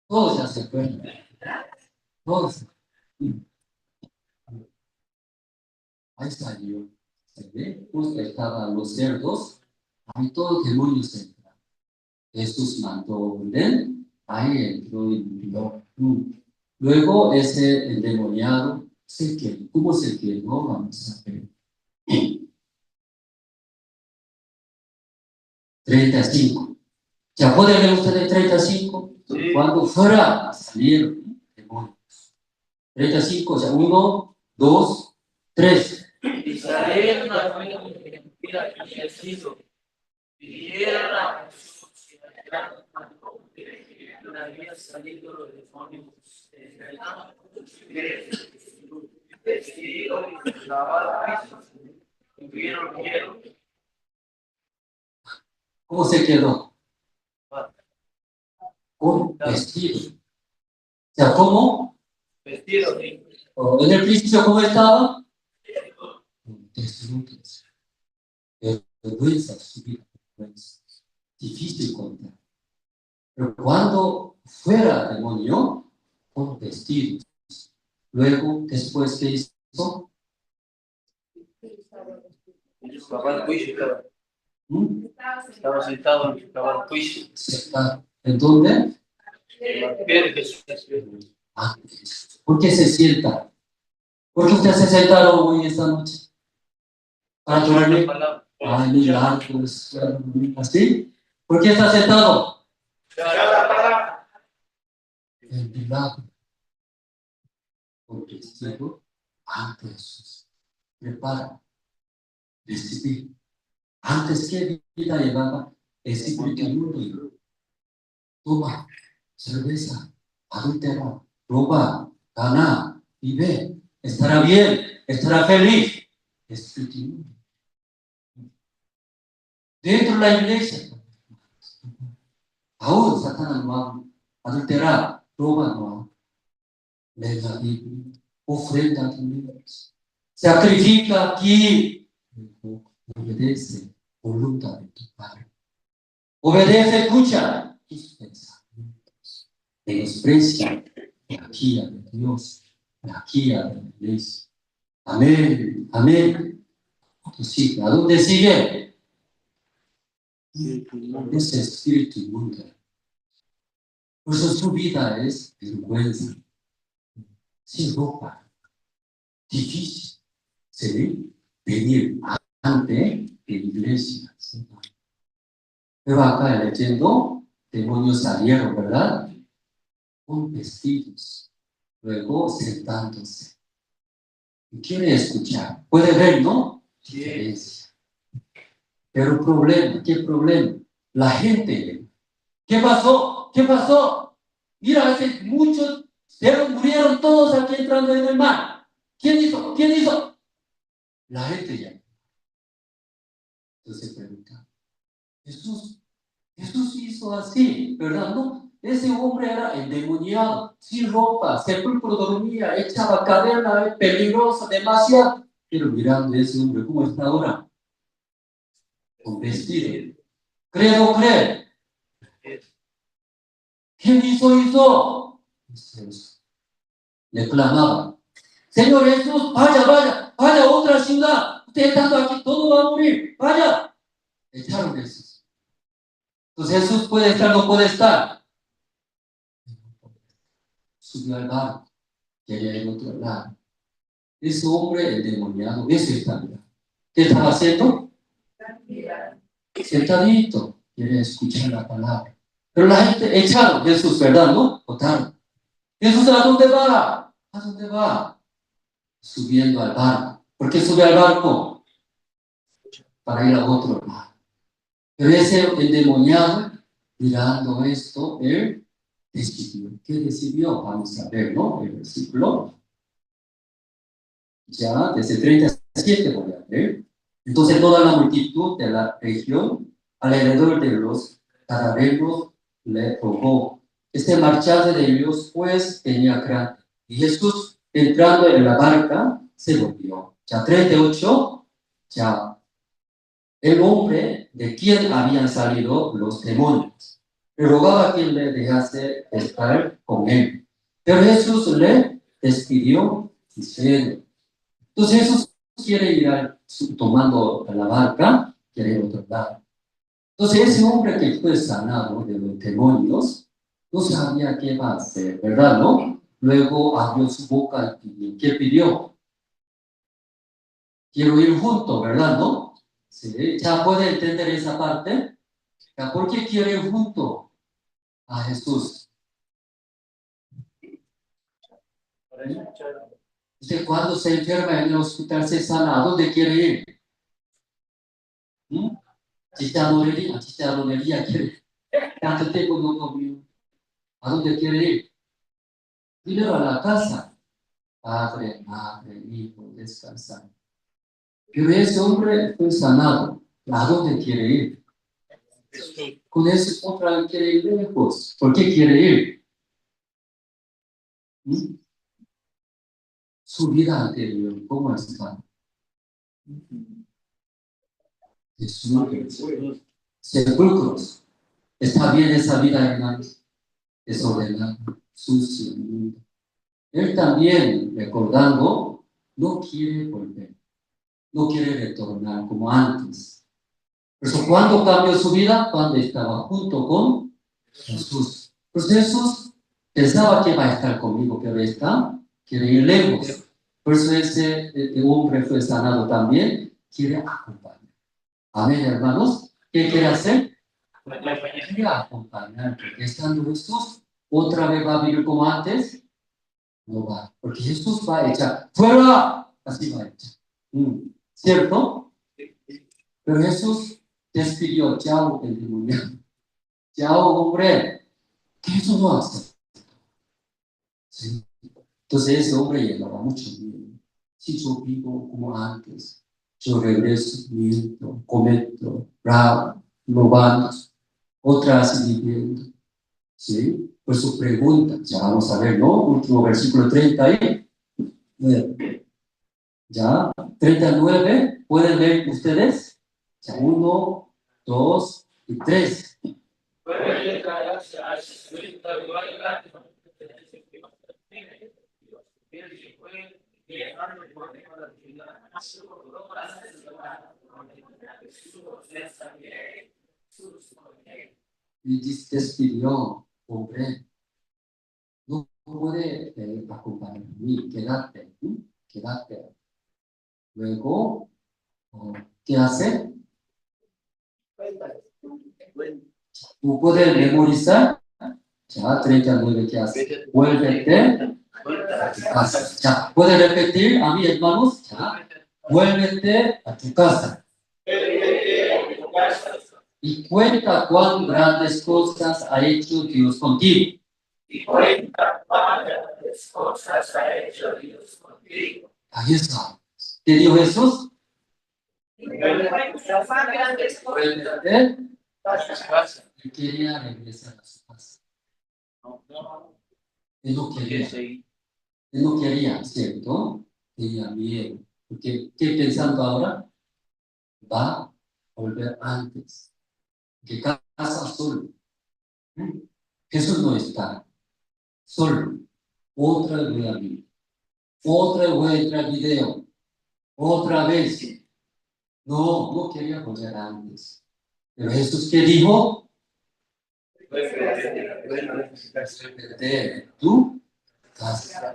Todos ya se fueron. Todos. Ahí salió. ¿Se ve? Justo estaban los cerdos. Ahí todos demonios entraron. Jesús mandó orden. Ahí entró y murió. Luego ese endemoniado se quedó. ¿Cómo se quedó? Vamos a ver. 35. ¿Ya pueden ver ustedes 35? Sí. Cuando fuera a salir demonios. 35, o sea, 1, 2, 3. Y salieron a mentira y el cielo. Vieron a había salido los demonios. Vestido y lavado y vieron hielo. ¿Cómo se quedó? Con vestido. O sea, ¿cómo? Vestido. En el principio, ¿cómo estaba? Desnudos. Vergüenza, subir vergüenza. Difícil contar. Pero cuando fuera demonio, con vestidos. Luego, después, ¿qué hizo? Estaba sentado en el juicio. ¿En dónde? Ah, ¿Por qué se sienta? ¿Por qué usted se sentaron hoy esta noche? Para tomarle. Ay, milagros. ¿Así? ¿Por qué está sentado? El milagro. Porque estuvo ante Jesús. Prepara. Recibir. Antes que vida llevaba espíritu inmundo. Toma cerveza, adúltera, roba, gana, vive, estará bien, estará feliz. Espíritu inmundo. Dentro de la iglesia, aún Satanás no ha adulterado, roba no ha. Lee la Biblia, ofrenda a Dios, sacrifica aquí, obedece voluntad de tu Padre. Obedece, escucha tus pensamientos. Menosprecia la guía de Dios, la guía de la iglesia. Amén, amén. Sí, ¿a dónde sigue? Ese espíritu inmundo. Por eso su vida es vergüenza, sin ropa, difícil. ¿Sí? venir ante la iglesia. Pero acá leyendo, demonios salieron, ¿verdad? Con vestidos, luego sentándose. Y quiere escuchar, puede ver, ¿no? Diferencia. Pero problema, ¿qué problema? La gente, ¿qué pasó? ¿Qué pasó? Mira, hace muchos, pero murieron todos aquí entrando en el mar. ¿Quién hizo? ¿Quién hizo? La gente ya. Entonces pregunta, Jesús hizo así, ¿verdad? No, ese hombre era endemoniado, sin ropa, sepulcro dormía, echaba cadena, peligroso, demasiado. Pero mirando a ese hombre, ¿cómo está ahora? Con vestido. ¿Cree o no cree? ¿Quién hizo? Jesús. Le clamaba, Señor Jesús, vaya a otra ciudad. Usted estando aquí, todo va a morir. Vaya. Echaron a Jesús. Entonces Jesús puede estar, no puede estar. Subió al barco, quería ir a otro lado. Ese hombre endemoniado, eso está bien. ¿Qué estaba haciendo? Sentadito, quiere escuchar la palabra. Pero la gente echaron Jesús, ¿verdad? ¿No? Botaron. Jesús, ¿a dónde va? ¿A dónde va? Subiendo al barco. ¿Por qué sube al barco? Para ir a otro lado. Pero ese endemoniado, mirando esto, él decidió. ¿Qué decidió? Vamos a ver, ¿no? El versículo. Ya, desde 37 voy a ver. Entonces toda la multitud de la región alrededor de los cadaveros le rogó que se marchase de ellos, pues tenía grande. Y Jesús, entrando en la barca, se volvió. Ya 38, ya el hombre de quien habían salido los demonios le rogaba que le dejase estar con él. Pero Jesús le despidió diciendo, entonces Jesús quiere ir tomando la barca, quiere ir a otro lado. Entonces ese hombre que fue sanado de los demonios, no sabía qué va a hacer, ¿verdad? ¿No? Luego abrió su boca y pidió. ¿Qué pidió? Quiero ir junto, ¿verdad? ¿No? ¿Sí? ¿Ya puede entender esa parte? ¿Ya por qué quiere ir junto a Jesús? Usted cuando se enferma en el hospital se sana, ¿a dónde quiere ir? ¿Mm? Chicharronería quiere. Tanto tiempo no comió. ¿A dónde quiere ir? Primero a la casa. Padre, madre, hijo, descansar. Pero ese hombre fue sanado. ¿A dónde quiere ir? Con ese otra quiere ir lejos. ¿Por qué quiere ir? ¿Mm? Su vida anterior, ¿cómo está? Sepulcros. ¿Está bien esa vida, hermanos? Desordenada, sucia, inmunda. Él también, recordando, no quiere volver, no quiere retornar como antes. Por eso, ¿cuándo cambió su vida? Cuando estaba junto con Jesús. Pues Jesús pensaba que va a estar conmigo, pero quiere ir lejos. Por eso ese hombre fue sanado también, quiere acompañar. Amén, hermanos. ¿Qué quiere hacer? Quiere acompañar, porque estando Jesús, otra vez va a vivir como antes. No va, porque Jesús va a echar, ¡fuera! Así va a echar. ¿Cierto? Pero Jesús despidió, chao, el demonio. Chao, hombre. Que eso no hace. ¿Sí? Entonces ese hombre llevaba mucho miedo. Si yo vivo como antes, yo regreso, miento, cometo, bravo, robando, otras viviendo. ¿Sí? Por su pregunta, ya vamos a ver, ¿no? Último versículo 30 ahí. Ya, 39, ¿pueden ver ustedes? Ya, 1, 2 y 3. Y despidió, hombre, no puede acompañarme, quédate. Luego ¿Qué hace? Tú puedes memorizar. Ya, 39, ¿qué hace? Vuélvete a tu casa. Ya, ¿puedes repetir a mí, hermanos? Ya, vuélvete a tu casa. Y cuenta cuán grandes cosas ha hecho Dios contigo. Ahí está. ¿Qué dijo Jesús? Vuélvete. Y quería regresar a su casa. Él no quería. Él no quería, ¿cierto? Tenía miedo. Porque, ¿qué pensando ahora? Va a volver antes. Que casa solo. Jesús no está solo. Otra vez voy a vivir. Otra vez voy a entrar al video. Otra vez. No quería volver antes. Pero Jesús, ¿qué dijo? Vete tú casa.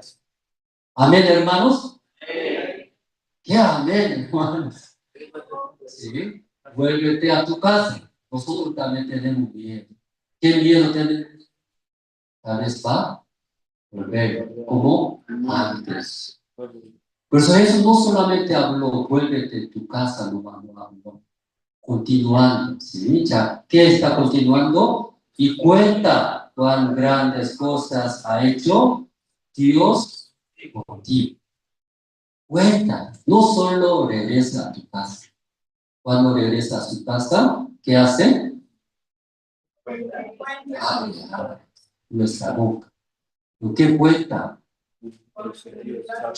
Amén, hermanos. ¿Qué amén, hermanos? ¿Sí? Vuélvete a tu casa. Nosotros también tenemos miedo. ¿Qué miedo tenemos? Tal vez va a volver como antes. Por eso Jesús no solamente habló, vuélvete a tu casa, no habló. Continuando, ¿sí? Ya, ¿qué está continuando? Y cuenta cuán grandes cosas ha hecho Dios contigo. Cuenta, no solo regresa a tu casa. Cuando regresa a su casa, ¿qué hace? Abre nuestra boca. ¿Lo que cuenta?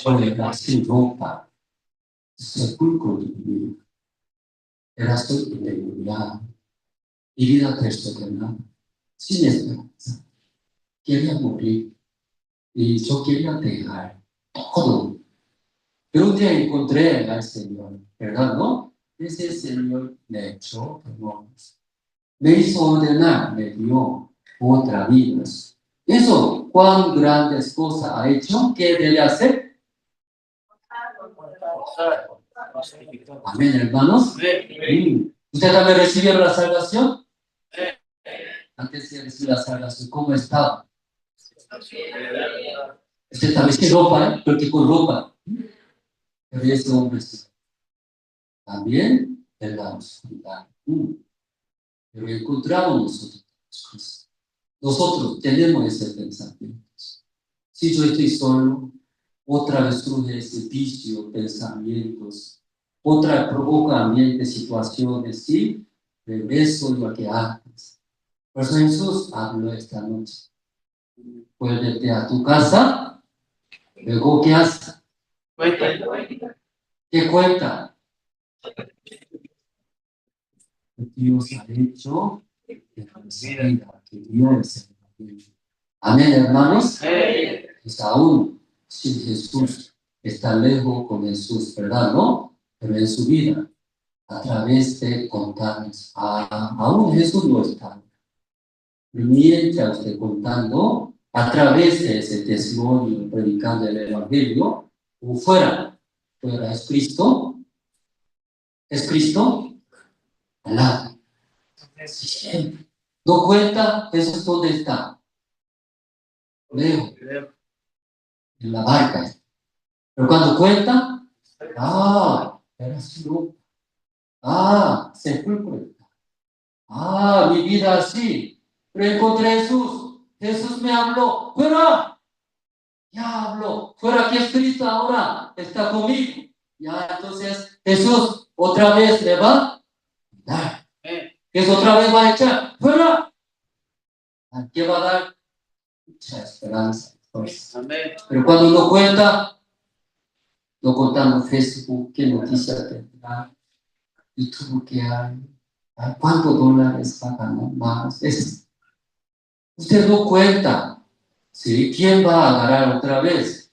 Oye, sin ropa, sepulcro de mi vida. Eras tú endemoniado, herida terrenal, sin esperanza. Quería morir y yo quería dejar todo. Pero un día encontré al Señor, ¿verdad? ¿No? Ese Señor me echó demonios. Me hizo ordenar, me dio otra vida. Eso, cuán grandes cosas ha hecho, ¿qué debe hacer? Amén, hermanos. ¿Usted también recibió la salvación? Antes de recibir la salvación, ¿cómo estaba? Usted también sin ropa, ¿eh? Porque con ropa. Pero ese hombre también en la oscuridad. Pero encontramos nosotros. Nosotros tenemos ese pensamiento. Si yo estoy solo, otra vez surge ese vicio, pensamientos, otra provoca ambiente, situaciones, ¿sí? Regreso lo que antes. Por eso Jesús habló esta noche. Vuélvete a tu casa, luego ¿qué haces? ¿Qué cuenta? Dios ha hecho en nuestra vida, que Dios es el Evangelio. Amén, hermanos. Pues aún sin Jesús, está lejos con Jesús, ¿verdad? ¿No? Pero en su vida, a través de contarnos, aún Jesús no está. Mientras usted contando, a través de ese testimonio, predicando el Evangelio, como fuera es Cristo, al lado. Siempre. No cuenta, Jesús dónde está. Leo, en la barca. Pero cuando cuenta, era su sepulcro. Mi vida así. Pero encontré a Jesús. Jesús me habló. ¡Fuera! Ya habló. Fuera que es Cristo ahora. Está conmigo. Ya entonces Jesús otra vez le va a dar. Jesús otra vez va a echar. ¡Fuera! ¿Qué va a dar? Mucha esperanza. Pues. Pero cuando uno cuenta, no contando Facebook, qué noticia tendrá, YouTube que hay, cuántos dólares va a ganar más. Usted no cuenta, ¿sí? ¿Quién va a agarrar otra vez?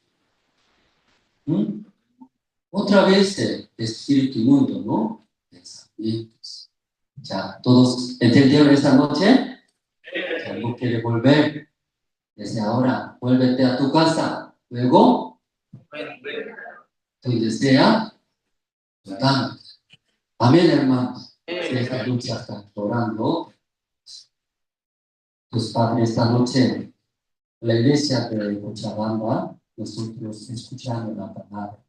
Otra vez el espíritu inmundo, ¿no? Pensamientos. Ya, ¿todos entendieron esta noche? Ya no quiere volver. Desde ahora, vuélvete a tu casa. Luego, tú desea, Amén, hermanos. Esta lucha está orando. Pues Padre, esta noche, la iglesia de Cochabamba, nosotros escuchando la palabra.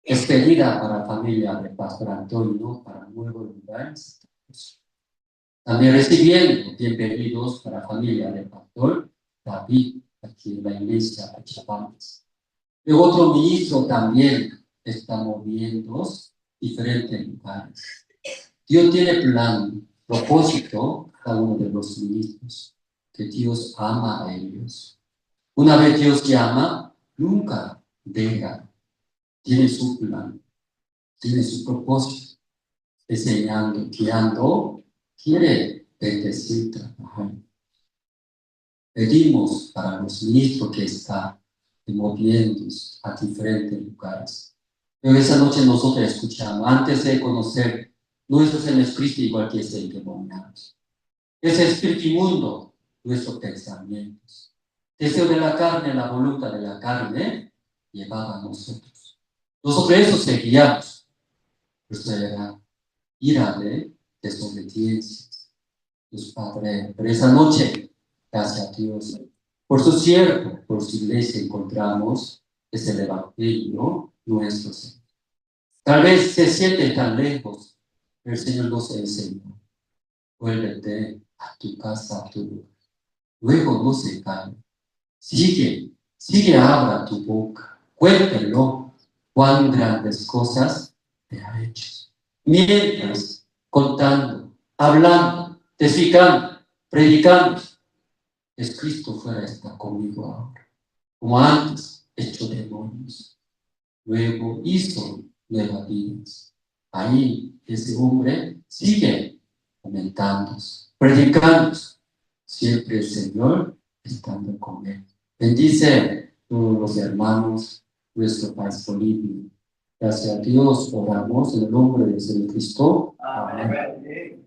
Es pedida para la familia de Pastor Antonio, para nuevos lugares. También recibiendo bienvenidos para la familia del Pastor David, aquí en la iglesia de Cochabamba. Y otro ministro también está moviendo diferentes lugares. Dios tiene plan, propósito, cada uno de los ministros, que Dios ama a ellos. Una vez Dios llama, nunca deja. Tiene su plan, tiene su propósito, enseñando, guiando, quiere bendecir, trabajar. Pedimos para los ministros que están moviéndose a diferentes lugares. Pero esa noche nosotros escuchamos, antes de conocer nuestro Señor Cristo, igual que es el demonio. Ese espíritu inmundo, nuestros pensamientos. Deseo de la carne, la voluntad de la carne, llevaba a nosotros. Nosotros eso seguíamos. Pero era ira de desobediencia. Los padres. Pero esa noche, gracias a Dios, por su siervo, por su iglesia, encontramos ese evangelio nuestro Señor. Tal vez se siente tan lejos, pero el Señor nos enseñó. Vuélvete a tu casa, a tu lugar. Luego no se cae. Sigue, abra tu boca. Cuéntelo cuán grandes cosas te ha hecho. Mientras, contando, hablando, testificando, predicando, es Cristo fuera está conmigo ahora. Como antes, hecho demonios. Luego hizo nuevas vidas. Ahí ese hombre sigue aumentando, predicando. Siempre el Señor estando con él. Bendice todos los hermanos, nuestro país Bolivia. Gracias a Dios, oramos en el nombre de Jesucristo. Amén.